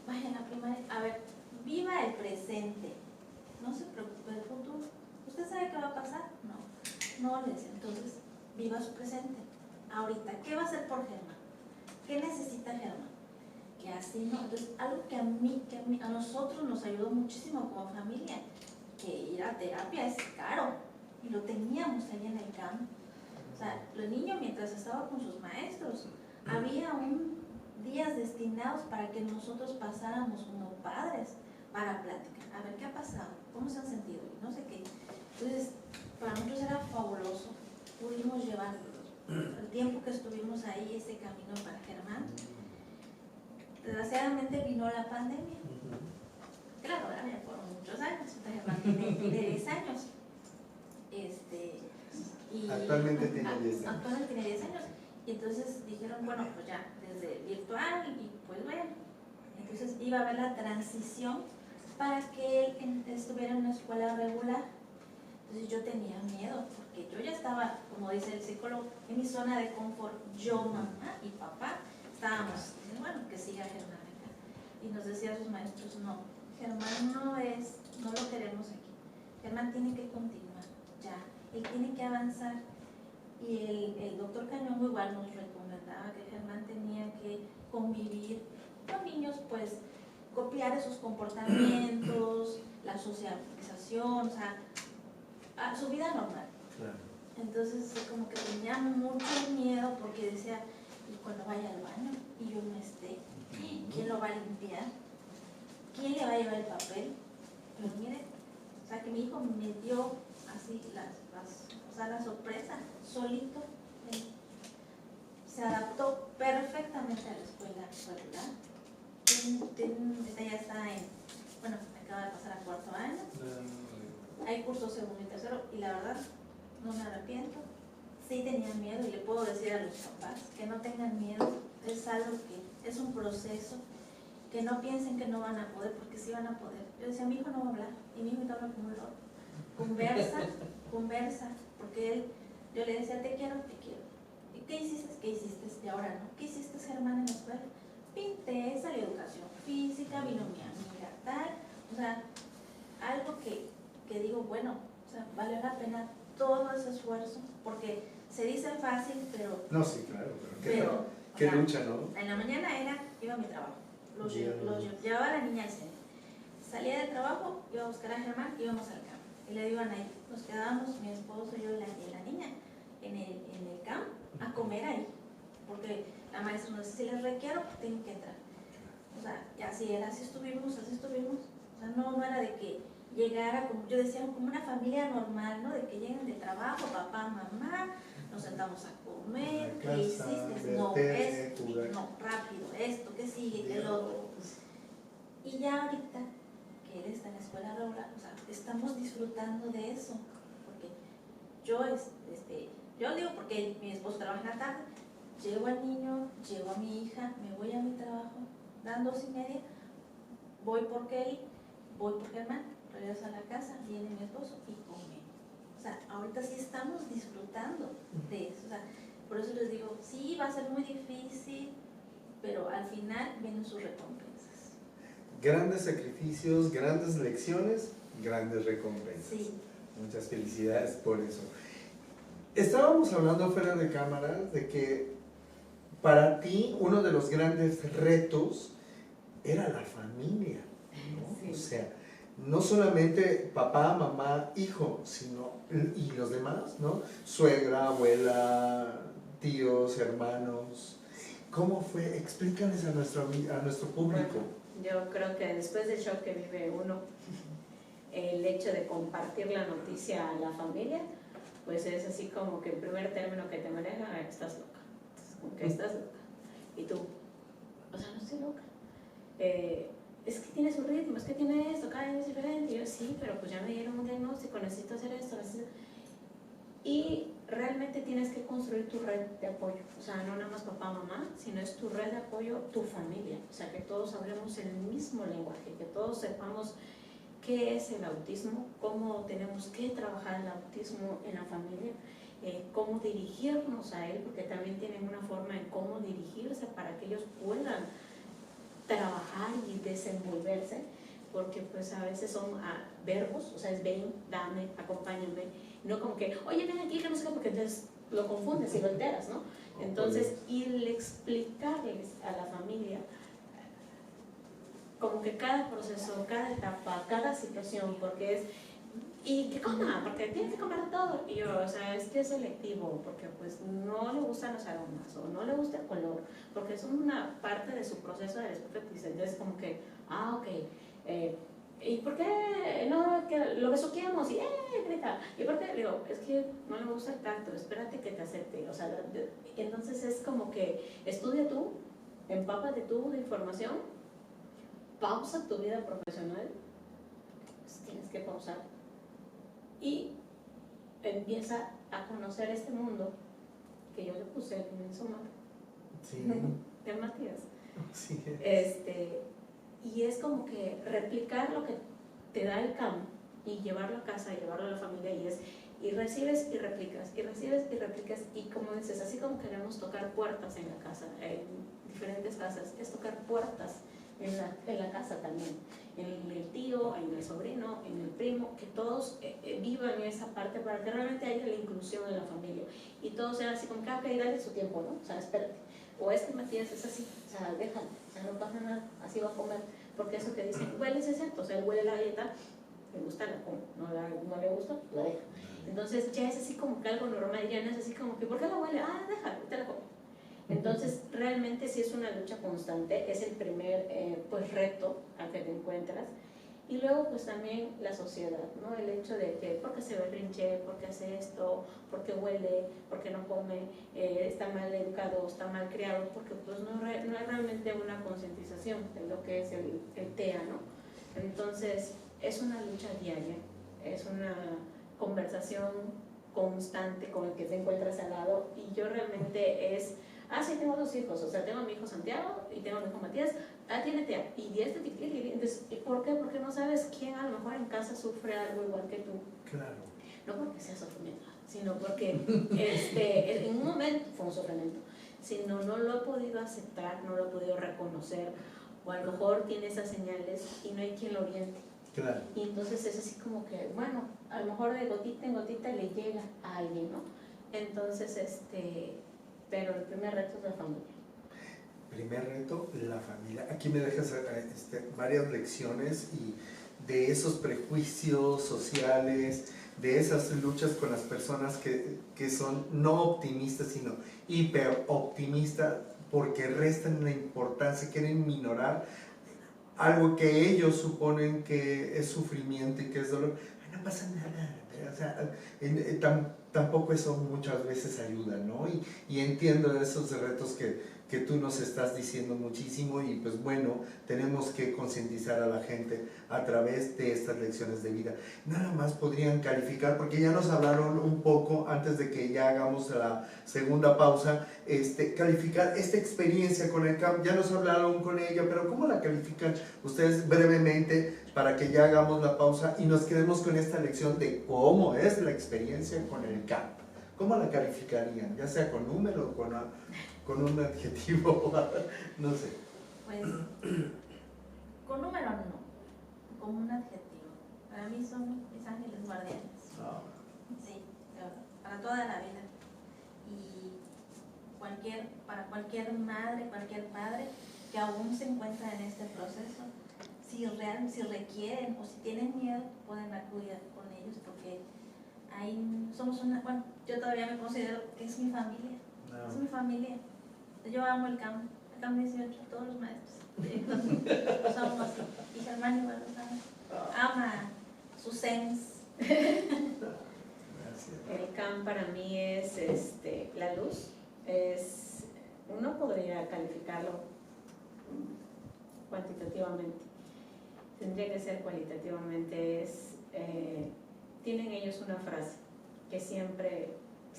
vaya a la primaria? A ver, viva el presente, no se preocupe del futuro. ¿Usted sabe qué va a pasar? No, le decía, entonces, viva su presente. Ahorita, ¿qué va a hacer por Germán? ¿Qué necesita Germán? Que así no. Entonces, algo que a nosotros nos ayudó muchísimo como familia, que ir a terapia es caro, y lo teníamos ahí en el campo. O sea, los niños mientras estaban con sus maestros, había días destinados para que nosotros pasáramos como padres para platicar, a ver qué ha pasado, cómo se han sentido, no sé qué. Entonces, para nosotros era fabuloso, pudimos llevar el tiempo que estuvimos ahí, ese camino para Germán. Desgraciadamente vino la pandemia. Claro, ya fueron muchos años, Germán tiene 10 años. Actualmente tiene 10 años. Actualmente tiene 10 años. Y entonces dijeron, bueno, pues ya, desde virtual, y pues bueno. Entonces iba a haber la transición para que él estuviera en una escuela regular. Entonces yo tenía miedo, porque yo ya estaba, como dice el psicólogo, en mi zona de confort. Yo, mamá y papá estábamos, bueno, que siga Germán acá. Y nos decían sus maestros, no, Germán no lo queremos aquí. Germán tiene que continuar, ya, él tiene que avanzar. Y el doctor Cañón igual nos recomendaba que Germán tenía que convivir con niños, pues copiar esos comportamientos, la socialización, o sea, a su vida normal. Claro. Entonces como que tenía mucho miedo, porque decía, y cuando vaya al baño y yo no esté, ¿quién lo va a limpiar? ¿Quién le va a llevar el papel? Pero mire, o sea que mi hijo me dio así la sorpresa, solito. Se adaptó perfectamente a la escuela regular. Ya está acaba de pasar a 4º año. Hay cursos segundo y tercero, y la verdad no me arrepiento. Sí tenía miedo, y le puedo decir a los papás que no tengan miedo. Es algo que es un proceso, que no piensen que no van a poder, porque sí van a poder. Yo decía, mi hijo no va a hablar, y mi hijo me habla como un loco. Conversa, porque yo le decía, te quiero. ¿Y qué hiciste? Y ahora no. ¿Qué hiciste, Germán, en la escuela? Pinté, salió educación física, vino mi amiga, tal. O sea, algo que digo, bueno, o sea, valió la pena todo ese esfuerzo, porque se dice fácil, pero... No, sí, claro, pero qué o sea, lucha, ¿no? En la mañana iba a mi trabajo, Bien. llevaba a la niña al centro. Salía del trabajo, iba a buscar a Germán, íbamos al campo. Y le digo a Nay, nos quedábamos, mi esposo, yo y la niña, en el campo, a comer ahí. Porque la maestra nos dice, si les requiero, tienen que entrar. O sea, y así era, así estuvimos. O sea, no era de que llegara, como yo decía, como una familia normal, ¿no? De que lleguen del trabajo, papá, mamá, nos sentamos a comer, A ¿qué casa, hiciste? ver No, tele, esto, jugar. no, rápido, esto, ¿qué sigue? ¿Qué lo otro? Y ya ahorita que él está en la escuela rural, o sea, estamos disfrutando de eso, porque yo digo porque mi esposo trabaja en la tarde, llevo al niño, llevo a mi hija, me voy a mi trabajo, dan 2:30, voy por Kelly, voy por Germán, regreso a la casa, viene mi esposo y come. O sea, ahorita sí estamos disfrutando de eso, o sea, por eso les digo, sí, va a ser muy difícil, pero al final vienen sus recompensas. Grandes sacrificios, grandes lecciones, grandes recompensas. Sí. Muchas felicidades por eso. Estábamos hablando fuera de cámaras de que para ti uno de los grandes retos era la familia, ¿no? Sí. O sea, no solamente papá, mamá, hijo, sino y los demás, ¿no? Suegra, abuela, tíos, hermanos. ¿Cómo fue? Explícales a nuestro público. Yo creo que después del shock que vive uno, el hecho de compartir la noticia a la familia, pues es así como que el primer término que te maneja, estás loca. Como que estás loca. Y tú, o sea, no estoy loca. Es que tiene su ritmo, es que tiene esto, cada día es diferente. Y yo, sí, pero pues ya me dieron un diagnóstico, necesito hacer esto, Y realmente tienes que construir tu red de apoyo, o sea, no nada más papá, mamá, sino es tu red de apoyo, tu familia, o sea, que todos hablemos el mismo lenguaje, que todos sepamos qué es el autismo, cómo tenemos que trabajar el autismo en la familia, cómo dirigirnos a él, porque también tienen una forma en cómo dirigirse para que ellos puedan trabajar y desenvolverse, porque pues a veces son verbos, o sea, es ven, dame, acompáñame, no como que, oye, ven aquí, que no sé qué, porque entonces lo confundes y lo enteras, ¿no? Entonces, irle explicarles a la familia como que cada proceso, cada etapa, cada situación, porque es, y que coma, porque tiene que comer todo, y yo, o sea, es que es selectivo, porque pues no le gustan los aromas, o no le gusta el color, porque es una parte de su proceso de espectro autista, entonces como que, ok, ¿y por qué no que lo besuqueamos y grita? ¿Y por qué? Digo, es que no le gusta el tacto, espérate que te acepte. O sea, entonces es como que estudia tú, empápate tú de información, pausa tu vida profesional, pues tienes que pausar, y empieza a conocer este mundo que yo le puse el inmenso mar Sí. de Matías. Sí. Y es como que replicar lo que te da el campo y llevarlo a casa, y llevarlo a la familia, y recibes y replicas, y recibes y replicas, y como dices, así como queremos tocar puertas en la casa, en diferentes casas, es tocar puertas en la casa también, en el tío, en el sobrino, en el primo, que todos vivan esa parte para que realmente haya la inclusión en la familia, y todos sean así como que, ok, dale su tiempo, ¿no? O sea, espérate. O es que Matías es así, o sea, déjalo, o sea, no pasa nada, así va a comer, porque eso que dicen, huele ese centro, o sea, él huele la galleta, le gusta, la come, no le gusta, la deja. Entonces ya es así como que algo normal, ya no es así como que, ¿por qué la huele? Déjalo, te la come. Entonces realmente sí es una lucha constante, es el primer pues reto al que te encuentras. Y luego pues también la sociedad, ¿no? El hecho de que porque se berrinche, porque hace esto, porque huele, porque no come, está mal educado, está mal criado, porque pues no es realmente una concientización de lo que es el TEA, ¿no? Entonces es una lucha diaria, es una conversación constante con el que te encuentras al lado, y yo realmente es... sí, tengo 2 hijos, o sea, tengo a mi hijo Santiago y tengo a mi hijo Matías, tiene TEA, y entonces, ¿por qué? Porque no sabes quién a lo mejor en casa sufre algo igual que tú. Claro. No porque sea sufrimiento, sino porque en un momento fue un sufrimiento, sino no lo he podido aceptar, no lo he podido reconocer, o a lo mejor tiene esas señales y no hay quien lo oriente. Claro. Y entonces es así como que, bueno, a lo mejor de gotita en gotita le llega a alguien, ¿no? Entonces, pero el primer reto es la familia. Primer reto, la familia. Aquí me dejas varias lecciones y de esos prejuicios sociales, de esas luchas con las personas que son no optimistas, sino hiper optimistas, porque restan la importancia, quieren minorar algo que ellos suponen que es sufrimiento y que es dolor. Ay, no pasa nada. O sea, tampoco eso muchas veces ayuda, ¿no? Y entiendo esos retos que tú nos estás diciendo muchísimo y pues bueno, tenemos que concientizar a la gente a través de estas lecciones de vida. Nada más podrían calificar, porque ya nos hablaron un poco antes de que ya hagamos la segunda pausa, calificar esta experiencia con el CAM. Ya nos hablaron con ella, pero ¿cómo la califican ustedes brevemente para que ya hagamos la pausa y nos quedemos con esta lección de cómo es la experiencia con el CAM? ¿Cómo la calificarían? Ya sea con número o con un adjetivo, no sé. Pues, con número no, como un adjetivo. Para mí son mis ángeles guardianes. Ah. Sí, para toda la vida. Y para cualquier madre, cualquier padre que aún se encuentra en este proceso, si requieren o si tienen miedo, pueden acudir con ellos, porque yo todavía me considero que es mi familia. No. Es mi familia. Yo amo el CAM 18, todos los maestros. Los amo así. Y Germán igual los ama sus sems. Gracias. El CAM para mí es la luz. Uno podría calificarlo cuantitativamente. Tendría que ser cualitativamente. Tienen ellos una frase que siempre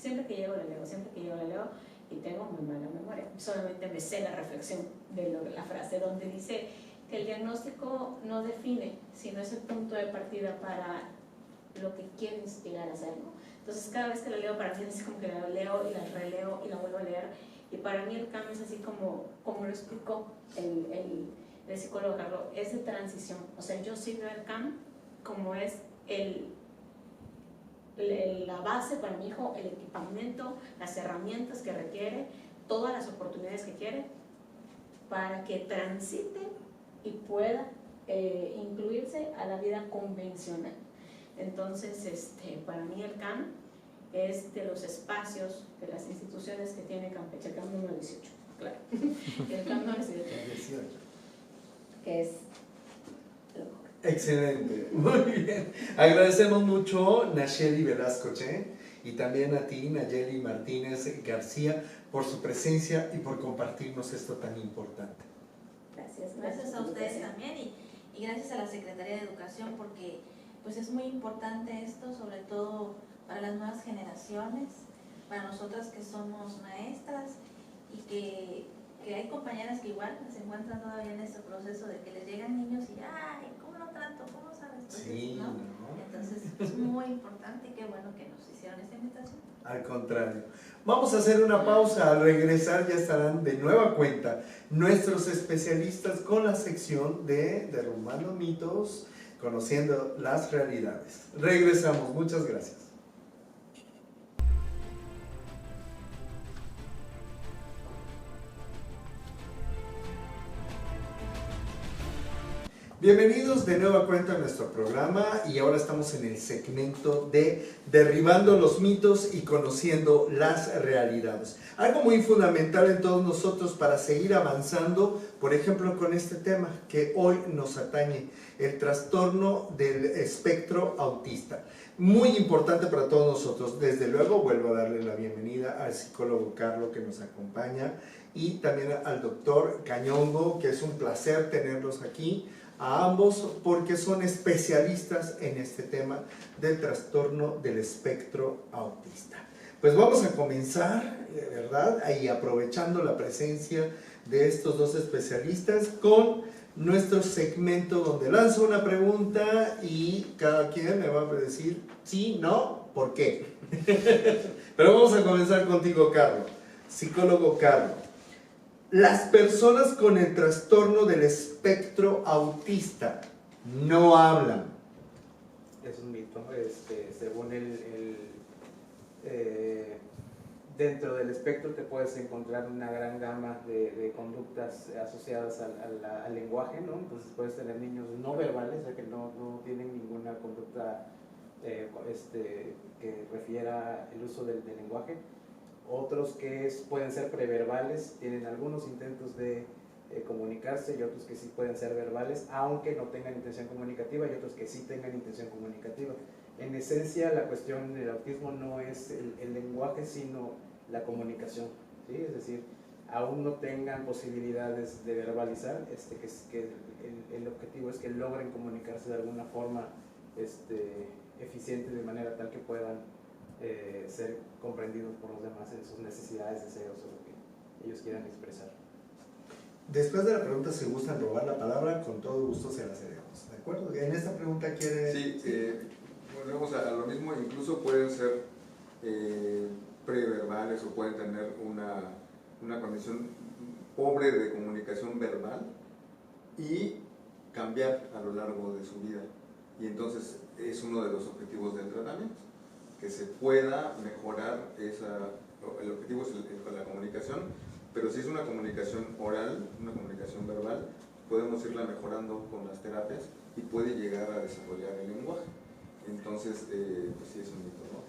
que llego la leo, y tengo muy mala memoria. Solamente me sé la reflexión de la frase donde dice que el diagnóstico no define, sino es el punto de partida para lo que quieres llegar a ser, ¿no? Entonces cada vez que la leo, para mí es como que la leo y la releo y la vuelvo a leer, y para mí el cambio es así como lo explicó el psicólogo Carlos, es de transición. O sea, yo sí veo el CAM como es la base para mi hijo, el equipamiento, las herramientas que requiere, todas las oportunidades que quiere para que transite y pueda incluirse a la vida convencional. Entonces, para mí el CAM es de los espacios, de las instituciones que tiene Campeche, el CAM número 18, claro. El CAM número 18, que es lo mejor. Excelente, muy bien. Agradecemos mucho Nacheli Velasco y también a ti, Nayeli Martínez García, por su presencia y por compartirnos esto tan importante. Gracias a ustedes también y gracias a la Secretaría de Educación, porque pues es muy importante esto, sobre todo para las nuevas generaciones, para nosotras que somos maestras y que hay compañeras que igual se encuentran todavía en este proceso de que les llegan niños y ¡ay! ¿Cómo lo trato? ¿Cómo sabes? Entonces, Sí, ¿no? ¿no? Entonces es muy importante y qué bueno que nos hicieron esta invitación. Al contrario. Vamos a hacer una pausa. Al regresar ya estarán de nueva cuenta nuestros especialistas con la sección de Derrumbando Mitos, conociendo las realidades. Regresamos. Muchas gracias. Bienvenidos de nueva cuenta a nuestro programa y ahora estamos en el segmento de derribando los mitos y conociendo las realidades. Algo muy fundamental en todos nosotros para seguir avanzando, por ejemplo, con este tema que hoy nos atañe, el trastorno del espectro autista. Muy importante para todos nosotros. Desde luego vuelvo a darle la bienvenida al psicólogo Carlos que nos acompaña y también al doctor Cañongo, que es un placer tenerlos aquí. A ambos porque son especialistas en este tema del trastorno del espectro autista. Pues vamos a comenzar, ¿verdad? Y aprovechando la presencia de estos dos especialistas con nuestro segmento donde lanzo una pregunta y cada quien me va a decir sí, no, ¿por qué? Pero vamos a comenzar contigo, Carlos. Psicólogo Carlos. Las personas con el trastorno del espectro autista no hablan. Es un mito, según Dentro del espectro te puedes encontrar una gran gama de conductas asociadas al lenguaje, ¿no? Entonces puedes tener niños no verbales, o sea que no tienen ninguna conducta que refiera el uso del lenguaje. Otros que pueden ser preverbales, tienen algunos intentos de comunicarse, y otros que sí pueden ser verbales, aunque no tengan intención comunicativa, y otros que sí tengan intención comunicativa. En esencia, la cuestión del autismo no es el lenguaje, sino la comunicación, ¿sí? Es decir, aún no tengan posibilidades de verbalizar, que el objetivo es que logren comunicarse de alguna forma eficiente, de manera tal que puedan ser comprendidos por los demás en sus necesidades, deseos o lo que ellos quieran expresar. Después de la pregunta, si gustan robar la palabra, con todo gusto se la cedemos, ¿de acuerdo? En esta pregunta quiere... Sí, volvemos a lo mismo, incluso pueden ser preverbales o pueden tener una condición pobre de comunicación verbal y cambiar a lo largo de su vida. Y entonces es uno de los objetivos del tratamiento, que se pueda mejorar el objetivo es la comunicación, pero si es una comunicación oral, una comunicación verbal, podemos irla mejorando con las terapias y puede llegar a desarrollar el lenguaje. Entonces, pues sí es un mito, ¿no?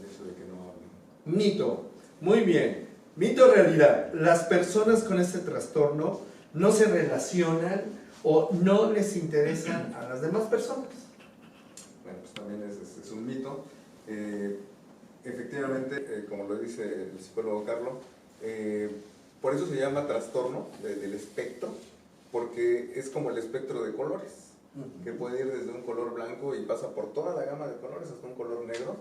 El hecho de que no hablen. Mito, muy bien. Mito o realidad. Las personas con este trastorno no se relacionan o no les interesan a las demás personas. Bueno, pues también es un mito. Efectivamente, como lo dice el psicólogo Carlos, por eso se llama trastorno del espectro, porque es como el espectro de colores, que puede ir desde un color blanco y pasa por toda la gama de colores hasta un color negro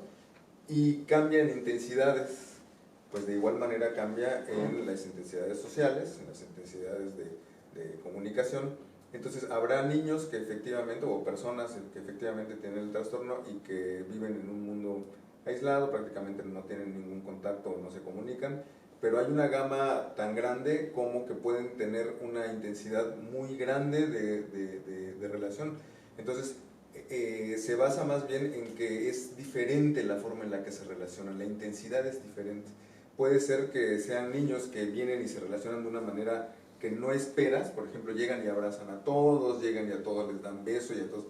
y cambia en intensidades. Pues de igual manera cambia en las intensidades sociales, en las intensidades de comunicación. Entonces habrá niños que efectivamente, o personas que efectivamente tienen el trastorno y que viven en un mundo aislado, prácticamente no tienen ningún contacto o no se comunican, pero hay una gama tan grande como que pueden tener una intensidad muy grande de relación. Entonces se basa más bien en que es diferente la forma en la que se relacionan, la intensidad es diferente. Puede ser que sean niños que vienen y se relacionan de una manera que no esperas, por ejemplo, llegan y abrazan a todos, llegan y a todos les dan beso y a todos.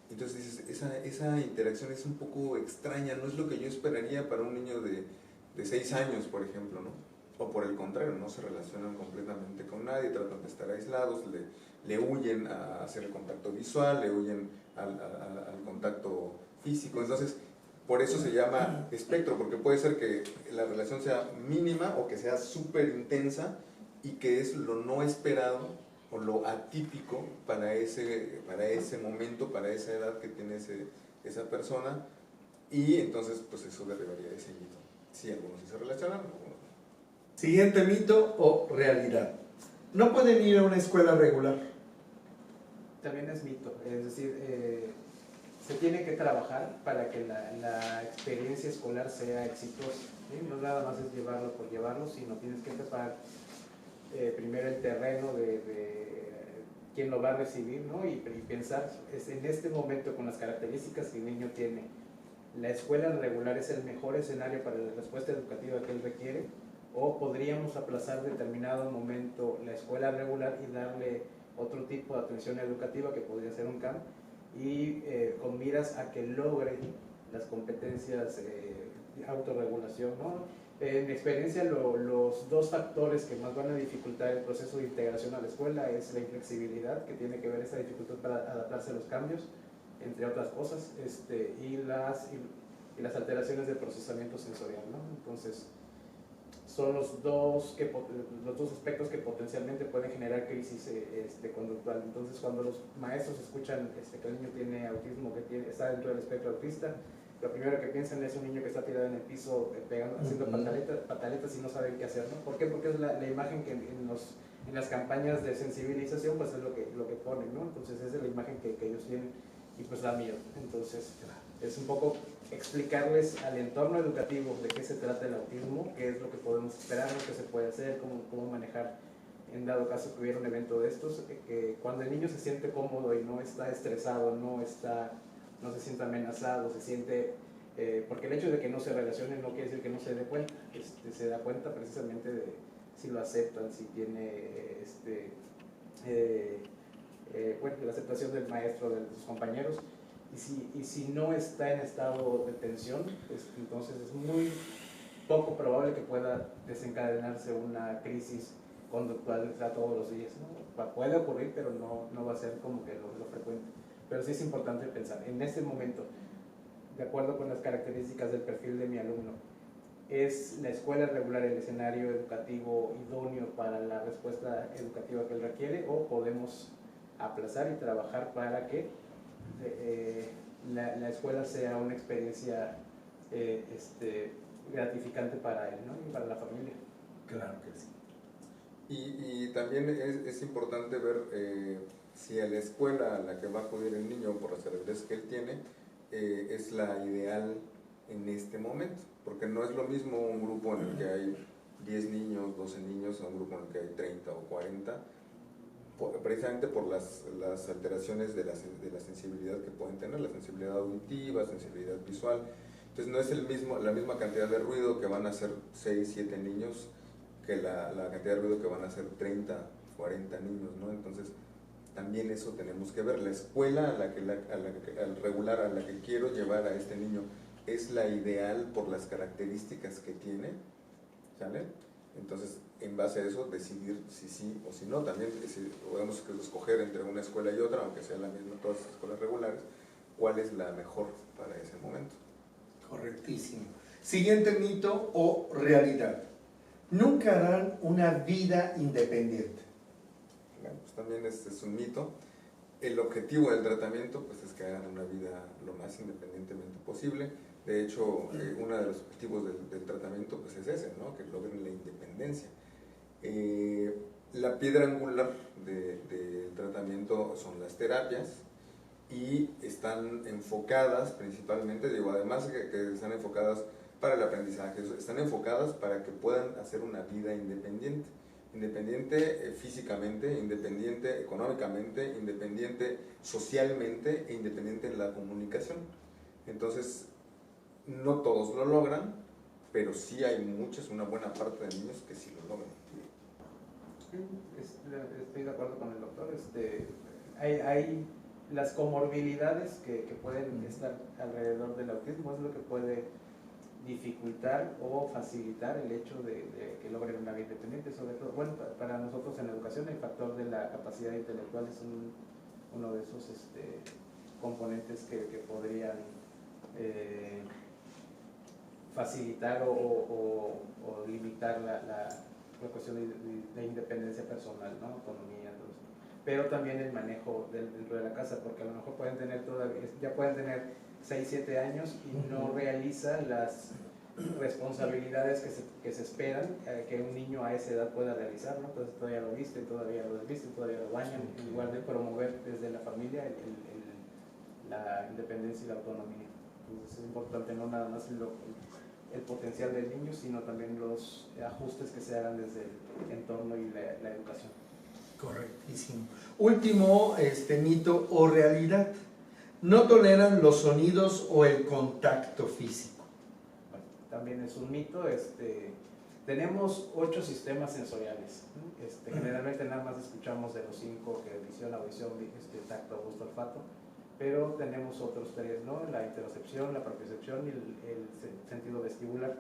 Entonces dices, esa interacción es un poco extraña, no es lo que yo esperaría para un niño de 6 años, por ejemplo, ¿no? O por el contrario, no se relacionan completamente con nadie, tratan de estar aislados, le huyen a hacer el contacto visual, le huyen al contacto físico. Entonces, por eso se llama espectro, porque puede ser que la relación sea mínima o que sea súper intensa y que es lo no esperado o lo atípico para ese momento, para esa edad que tiene esa persona, y entonces pues eso derribaría ese mito. Sí, algunos sí se relacionan, algunos no. Siguiente mito o realidad. No pueden ir a una escuela regular. También es mito, es decir, se tiene que trabajar para que la experiencia escolar sea exitosa, ¿sí? No nada más es llevarlo por llevarlo, sino tienes que preparar primero el terreno de quién lo va a recibir, ¿no? Y pensar en este momento con las características que el niño tiene. ¿La escuela regular es el mejor escenario para la respuesta educativa que él requiere? ¿O podríamos aplazar determinado momento la escuela regular y darle otro tipo de atención educativa que podría ser un CAM y con miras a que logre las competencias de autorregulación, ¿no? En mi experiencia, los dos factores que más van a dificultar el proceso de integración a la escuela es la inflexibilidad, que tiene que ver esa dificultad para adaptarse a los cambios, entre otras cosas, y las alteraciones del procesamiento sensorial, ¿no? Entonces, son los dos aspectos que potencialmente pueden generar crisis conductual. Entonces, cuando los maestros escuchan que el niño tiene autismo, está dentro del espectro autista, lo primero que piensan es un niño que está tirado en el piso haciendo pataletas y no saben qué hacer, ¿no? ¿Por qué? Porque es la imagen que en las campañas de sensibilización pues es lo que ponen, ¿no? Entonces esa es la imagen que ellos tienen y pues da miedo. Entonces es un poco explicarles al entorno educativo de qué se trata el autismo, qué es lo que podemos esperar, lo que se puede hacer, cómo manejar en dado caso que hubiera un evento de estos, que cuando el niño se siente cómodo y no está estresado, no se siente amenazado, se siente porque el hecho de que no se relacionen no quiere decir que no se dé cuenta, se da cuenta precisamente de si lo aceptan, si tiene bueno, la aceptación del maestro, de sus compañeros, y si no está en estado de tensión, pues, entonces es muy poco probable que pueda desencadenarse una crisis conductual todos los días, ¿no? Puede ocurrir, pero no va a ser como que lo frecuente. Pero sí es importante pensar, en este momento, de acuerdo con las características del perfil de mi alumno, ¿es la escuela regular el escenario educativo idóneo para la respuesta educativa que él requiere, o podemos aplazar y trabajar para que la escuela sea una experiencia gratificante para él, ¿no? Y para la familia? Claro que sí. Y también es importante ver si a la escuela a la que va a acudir el niño por las características que él tiene es la ideal en este momento, porque no es lo mismo un grupo en el que hay 10 niños, 12 niños, a un grupo en el que hay 30 o 40, precisamente por las alteraciones de la sensibilidad que pueden tener, la sensibilidad auditiva, sensibilidad visual. Entonces no es la misma cantidad de ruido que van a hacer 6, 7 niños que la cantidad de ruido que van a hacer 30, 40 niños, ¿no? Entonces también eso tenemos que ver. La escuela al regular a la que quiero llevar a este niño es la ideal por las características que tiene, ¿sale? Entonces, en base a eso, decidir si sí o si no. También podemos escoger entre una escuela y otra, aunque sea la misma, todas las escuelas regulares, cuál es la mejor para ese momento. Correctísimo. Siguiente mito o realidad. Nunca harán una vida independiente. Bueno, pues también este es un mito. El objetivo del tratamiento pues, es que hagan una vida lo más independientemente posible. De hecho, uno de los objetivos del tratamiento pues, es ese, ¿no? Que logren la independencia. La piedra angular del tratamiento son las terapias y están enfocadas principalmente, digo, además que están enfocadas para el aprendizaje, están enfocadas para que puedan hacer una vida independiente. Independiente físicamente, independiente económicamente, independiente socialmente e independiente en la comunicación. Entonces, no todos lo logran, pero sí hay una buena parte de niños que sí lo logran. Estoy de acuerdo con el doctor. Hay las comorbilidades que pueden estar alrededor del autismo, es lo que puede dificultar o facilitar el hecho de que logren una vida independiente. Sobre todo, bueno, para nosotros en la educación el factor de la capacidad intelectual es uno de esos componentes que podrían facilitar o limitar la cuestión de independencia personal, ¿no? Autonomía, todo eso. Pero también el manejo dentro de la casa, porque a lo mejor ya pueden tener 6, 7 años y no realizan las responsabilidades que se esperan que un niño a esa edad pueda realizar, ¿no? Entonces todavía lo visten, todavía lo desvisten, todavía lo bañan, en lugar de promover desde la familia la independencia y la autonomía. Entonces es importante no nada más el potencial del niño, sino también los ajustes que se hagan desde el entorno y la educación. Correctísimo. Último mito o realidad. No toleran los sonidos o el contacto físico. Bueno, también es un mito. Tenemos 8 sistemas sensoriales. Generalmente nada más escuchamos de los 5, que visión, audición, tacto, gusto, olfato, pero tenemos otros 3, ¿no? La interocepción, la propiocepción y el sentido vestibular.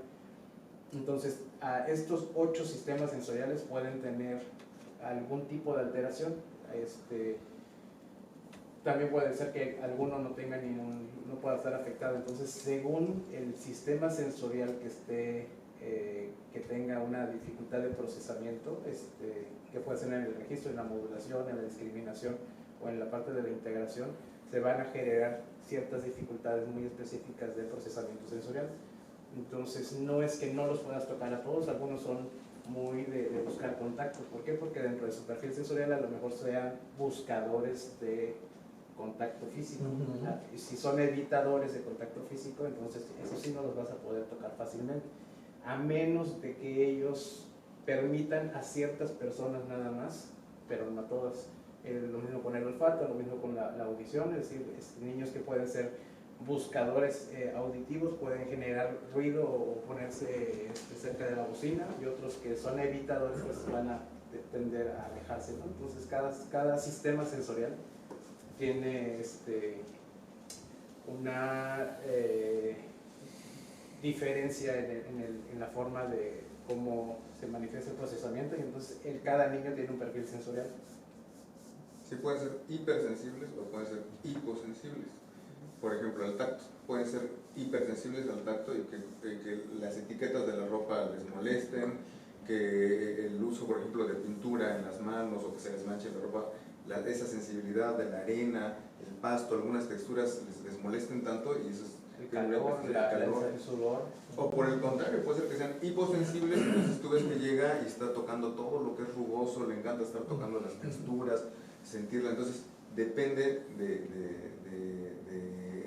Entonces, estos 8 sistemas sensoriales pueden tener algún tipo de alteración. También puede ser que alguno no tenga no pueda estar afectado. Entonces, según el sistema sensorial que tenga una dificultad de procesamiento, que puede ser en el registro, en la modulación, en la discriminación o en la parte de la integración, se van a generar ciertas dificultades muy específicas de procesamiento sensorial. Entonces, no es que no los puedas tocar a todos, algunos son muy de buscar contacto. ¿Por qué? Porque dentro de su perfil sensorial a lo mejor sean buscadores de contacto físico. Y si son evitadores de contacto físico, entonces eso sí no los vas a poder tocar fácilmente, a menos de que ellos permitan a ciertas personas nada más, pero no a todas. Lo mismo con el olfato, lo mismo con la audición, es decir, niños que pueden ser buscadores auditivos pueden generar ruido o ponerse cerca de la bocina, y otros que son evitadores pues van a tender a alejarse, ¿no? Entonces cada sistema sensorial tiene una diferencia en la forma de cómo se manifiesta el procesamiento, y entonces cada niño tiene un perfil sensorial. Sí, pueden ser hipersensibles o pueden ser hiposensibles. Por ejemplo, al tacto. Pueden ser hipersensibles al tacto y que las etiquetas de la ropa les molesten, que el uso, por ejemplo, de pintura en las manos o que se les manche la ropa, esa sensibilidad de la arena, el pasto, algunas texturas les molesten tanto, y eso es El calor, el sudor. O por el contrario, puede ser que sean hiposensibles, entonces tú ves que llega y está tocando todo lo que es rugoso, le encanta estar tocando las texturas, sentirla. Entonces depende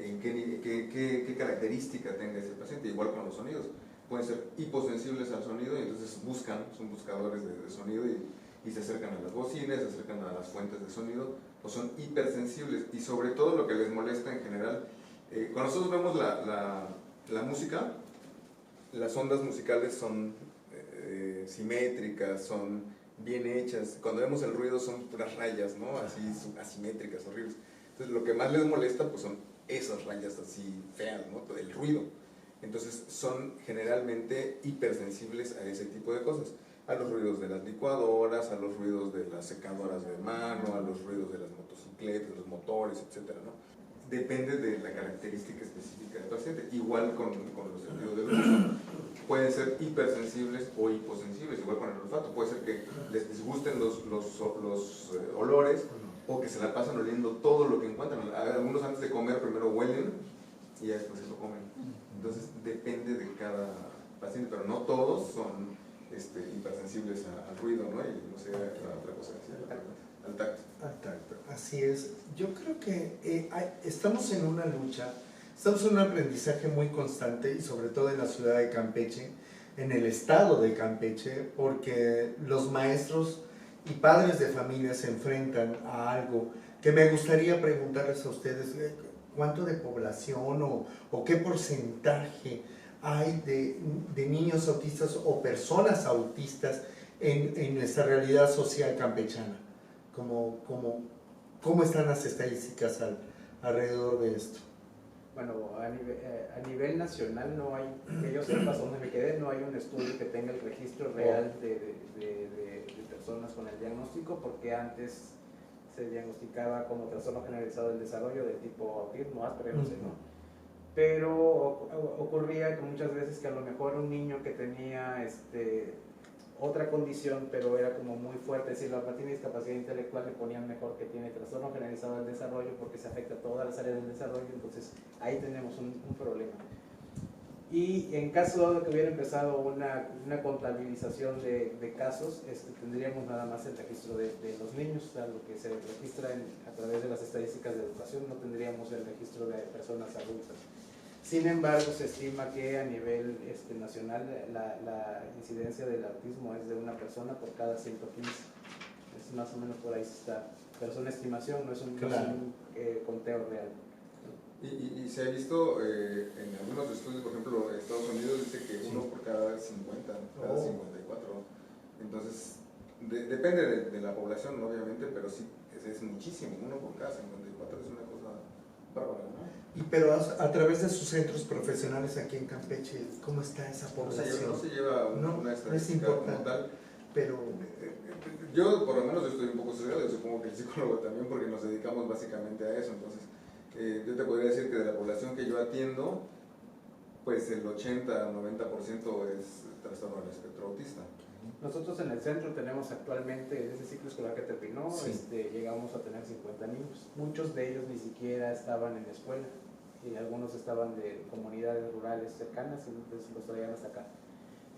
en qué característica tenga ese paciente. Igual con los sonidos, pueden ser hiposensibles al sonido y entonces son buscadores de sonido y se acercan a las bocinas, se acercan a las fuentes de sonido, o son hipersensibles. Y sobre todo lo que les molesta en general, cuando nosotros vemos la música, las ondas musicales son simétricas, son bien hechas. Cuando vemos el ruido son puras rayas, ¿no? Así asimétricas, horribles. Entonces lo que más les molesta pues son esas rayas así feas, ¿no? El ruido. Entonces son generalmente hipersensibles a ese tipo de cosas. A los ruidos de las licuadoras, a los ruidos de las secadoras de mano, a los ruidos de las motocicletas, los motores, etcétera, ¿no? Depende de la característica específica del paciente. Igual con los sentidos del gusto. Pueden ser hipersensibles o hiposensibles, igual con el olfato. Puede ser que les disgusten los olores, o que se la pasan oliendo todo lo que encuentran. Algunos antes de comer primero huelen y ya después se lo comen. Entonces depende de cada paciente, pero no todos son hipersensibles al ruido, ¿no? Y no sé, la otra cosa que decía, al tacto. Al tacto, así es. Yo creo que estamos en una lucha, estamos en un aprendizaje muy constante, y sobre todo en la ciudad de Campeche, en el estado de Campeche, porque los maestros y padres de familia se enfrentan a algo que me gustaría preguntarles a ustedes: ¿cuánto de población o qué porcentaje hay de niños autistas o personas autistas en nuestra realidad social campechana? ¿Cómo están las estadísticas alrededor de esto? Bueno, a nivel nacional no hay, que yo sepa, donde me quedé, no hay un estudio que tenga el registro real de personas con el diagnóstico, porque antes se diagnosticaba como trastorno generalizado del desarrollo de tipo autismo, Asperger, no sé, ¿no? Pero ocurría que muchas veces que a lo mejor un niño que tenía otra condición, pero era como muy fuerte, es decir, la tiene discapacidad intelectual, le ponían mejor que tiene trastorno generalizado del desarrollo, porque se afecta a todas las áreas del desarrollo. Entonces ahí tenemos un problema. Y en caso de que hubiera empezado una contabilización de casos, tendríamos nada más el registro de los niños, o sea, lo que se registra a través de las estadísticas de educación. No tendríamos el registro de personas adultas. Sin embargo, se estima que a nivel nacional la incidencia del autismo es de una persona por cada 115. Es más o menos por ahí está. Pero es una estimación, no es un conteo real. Y se ha visto en algunos estudios, por ejemplo, Estados Unidos dice que uno por cada 50, cada 54. Entonces, depende de la población, obviamente, pero sí, es muchísimo. Uno por cada 54 es una cosa bárbara, ¿no? Pero a través de sus centros profesionales aquí en Campeche, ¿cómo está esa población? No se lleva una estadística como tal. Pero yo por lo menos estoy un poco sesgado, yo supongo que el psicólogo también, porque nos dedicamos básicamente a eso. Entonces yo te podría decir que de la población que yo atiendo, pues el 80-90% es trastorno del espectro autista. Nosotros en el centro tenemos actualmente, en ese ciclo escolar que terminó, llegamos a tener 50 niños. Muchos de ellos ni siquiera estaban en la escuela, y algunos estaban de comunidades rurales cercanas, y entonces los traían hasta acá.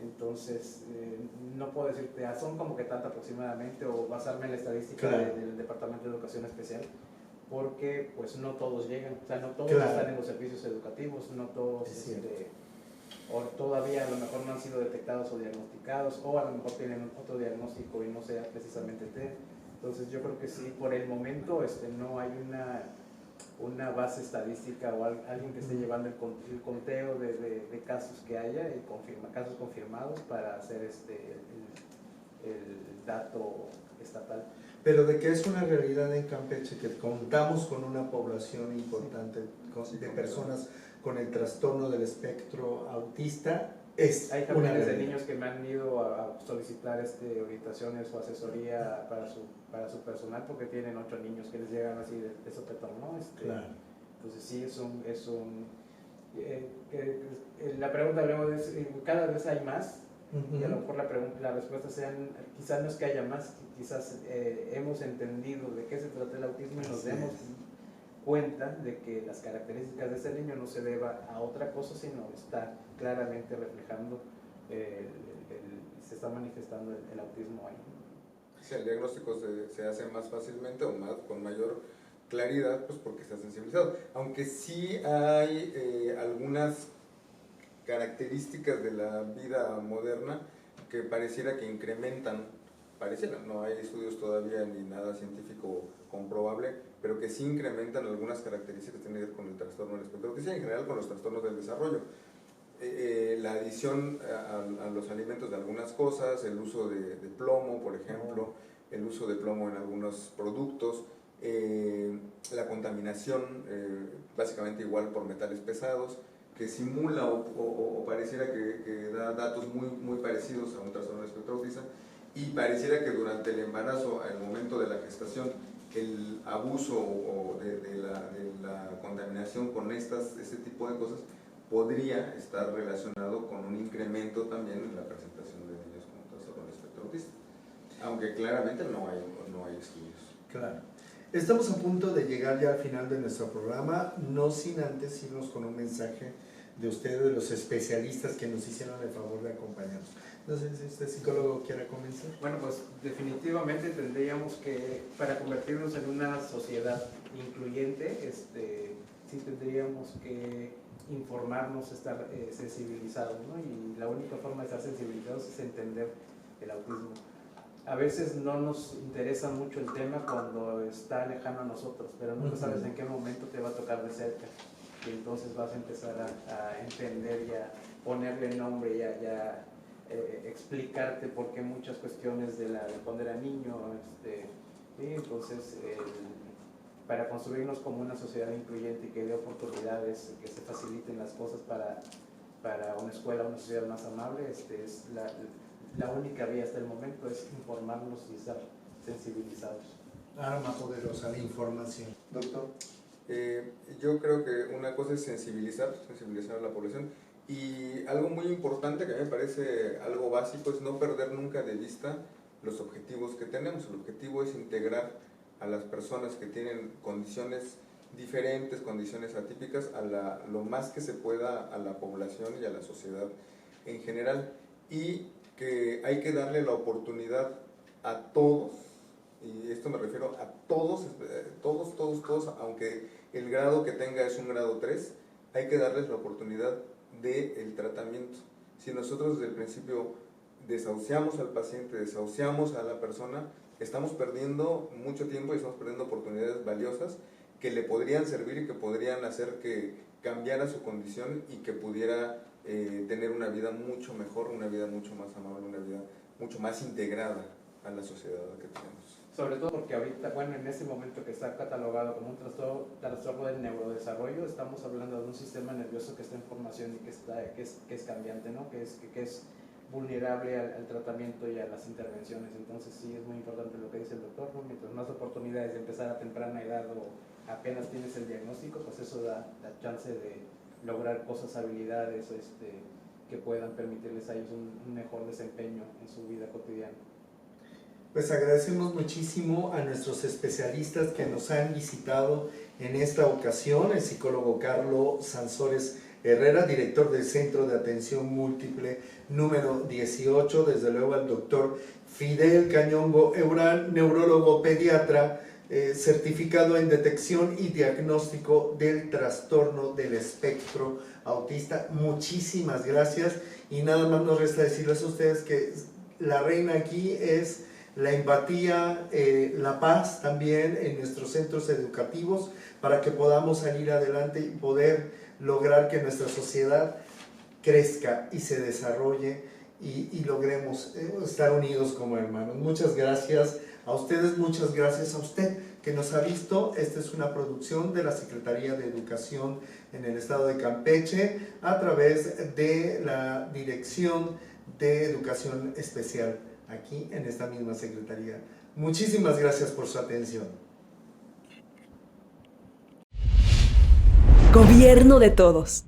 Entonces, no puedo decirte, son como que tanto aproximadamente, o basarme en la estadística del Departamento de Educación Especial, porque pues no todos llegan, o sea, no todos están en los servicios educativos, no todos, o todavía a lo mejor no han sido detectados o diagnosticados, o a lo mejor tienen otro diagnóstico y no sea precisamente TEA. Entonces yo creo que sí, por el momento no hay una base estadística o alguien que esté llevando el conteo de casos que haya y casos confirmados para hacer el dato estatal. Pero de que es una realidad en Campeche, que contamos con una población importante de personas con el trastorno del espectro autista, es Hay una familias de realidad. niños que me han ido a solicitar orientaciones o asesoría para su personal porque tienen 8 niños que les llegan así de sopetón, ¿no? Claro. Entonces sí, la pregunta luego es, cada vez hay más, y a lo mejor la respuesta sea, quizás no es que haya más, quizás hemos entendido de qué se trata el autismo y nos demos cuenta de que las características de ese niño no se deba a otra cosa, sino está claramente reflejando, se está manifestando el autismo ahí. Si el diagnóstico se hace más fácilmente o con mayor claridad, pues porque está sensibilizado. Aunque sí hay algunas características de la vida moderna que pareciera que incrementan, no hay estudios todavía ni nada científico comprobable, pero que sí incrementan algunas características que tienen que ver con el trastorno del espectro autista y en general con los trastornos del desarrollo. La adición a los alimentos de algunas cosas, el uso de plomo, por ejemplo, el uso de plomo en algunos productos, la contaminación, básicamente igual por metales pesados, que simula o pareciera que da datos muy parecidos a un trastorno del espectro autista, y pareciera que durante el embarazo, al momento de la gestación, el abuso de la contaminación con este tipo de cosas podría estar relacionado con un incremento también en la presentación de niños con trastorno del espectro autista, aunque claramente no hay estudios. Claro. Estamos a punto de llegar ya al final de nuestro programa, no sin antes irnos con un mensaje de ustedes, de los especialistas que nos hicieron el favor de acompañarnos. No sé si usted, psicólogo, quiera comenzar. Bueno, pues definitivamente tendríamos que, para convertirnos en una sociedad incluyente, sí tendríamos que informarnos, estar sensibilizados, ¿no? Y la única forma de estar sensibilizados es entender el autismo. A veces no nos interesa mucho el tema cuando está lejano a nosotros, pero nunca sabes en qué momento te va a tocar de cerca. Y entonces vas a empezar a entender y a ponerle nombre y a explicarte por qué muchas cuestiones de cuando era niño. Y entonces, para construirnos como una sociedad incluyente y que dé oportunidades, que se faciliten las cosas para una escuela, una sociedad más amable, es la única vía hasta el momento, es informarnos y estar sensibilizados. Arma poderosa, la información. Doctor. Yo creo que una cosa es sensibilizar a la población, y algo muy importante que a mí me parece algo básico es no perder nunca de vista los objetivos que tenemos. El objetivo es integrar a las personas que tienen condiciones diferentes, condiciones atípicas, lo más que se pueda a la población y a la sociedad en general, y que hay que darle la oportunidad a todos, y esto me refiero a todos, aunque el grado que tenga es un grado 3, hay que darles la oportunidad del tratamiento. Si nosotros desde el principio desahuciamos al paciente, desahuciamos a la persona, estamos perdiendo mucho tiempo y estamos perdiendo oportunidades valiosas que le podrían servir y que podrían hacer que cambiara su condición y que pudiera tener una vida mucho mejor, una vida mucho más amable, una vida mucho más integrada a la sociedad que tenemos. Sobre todo porque ahorita, bueno, en este momento que está catalogado como un trastorno del neurodesarrollo, estamos hablando de un sistema nervioso que está en formación y que es cambiante, ¿no? Que es vulnerable al tratamiento y a las intervenciones. Entonces sí es muy importante lo que dice el doctor, ¿no? Mientras más oportunidades de empezar a temprana edad o apenas tienes el diagnóstico, pues eso da la chance de lograr cosas, habilidades que puedan permitirles a ellos un mejor desempeño en su vida cotidiana. Pues agradecemos muchísimo a nuestros especialistas que nos han visitado en esta ocasión, el psicólogo Carlos Sansores Herrera, director del Centro de Atención Múltiple número 18, desde luego al doctor Fidel Cañongo Eurán, neurólogo pediatra, certificado en detección y diagnóstico del trastorno del espectro autista. Muchísimas gracias, y nada más nos resta decirles a ustedes que la reina aquí es la empatía, la paz también en nuestros centros educativos para que podamos salir adelante y poder lograr que nuestra sociedad crezca y se desarrolle y logremos estar unidos como hermanos. Muchas gracias a ustedes, muchas gracias a usted que nos ha visto. Esta es una producción de la Secretaría de Educación en el estado de Campeche a través de la Dirección de Educación Especial aquí en esta misma Secretaría. Muchísimas gracias por su atención. Gobierno de todos.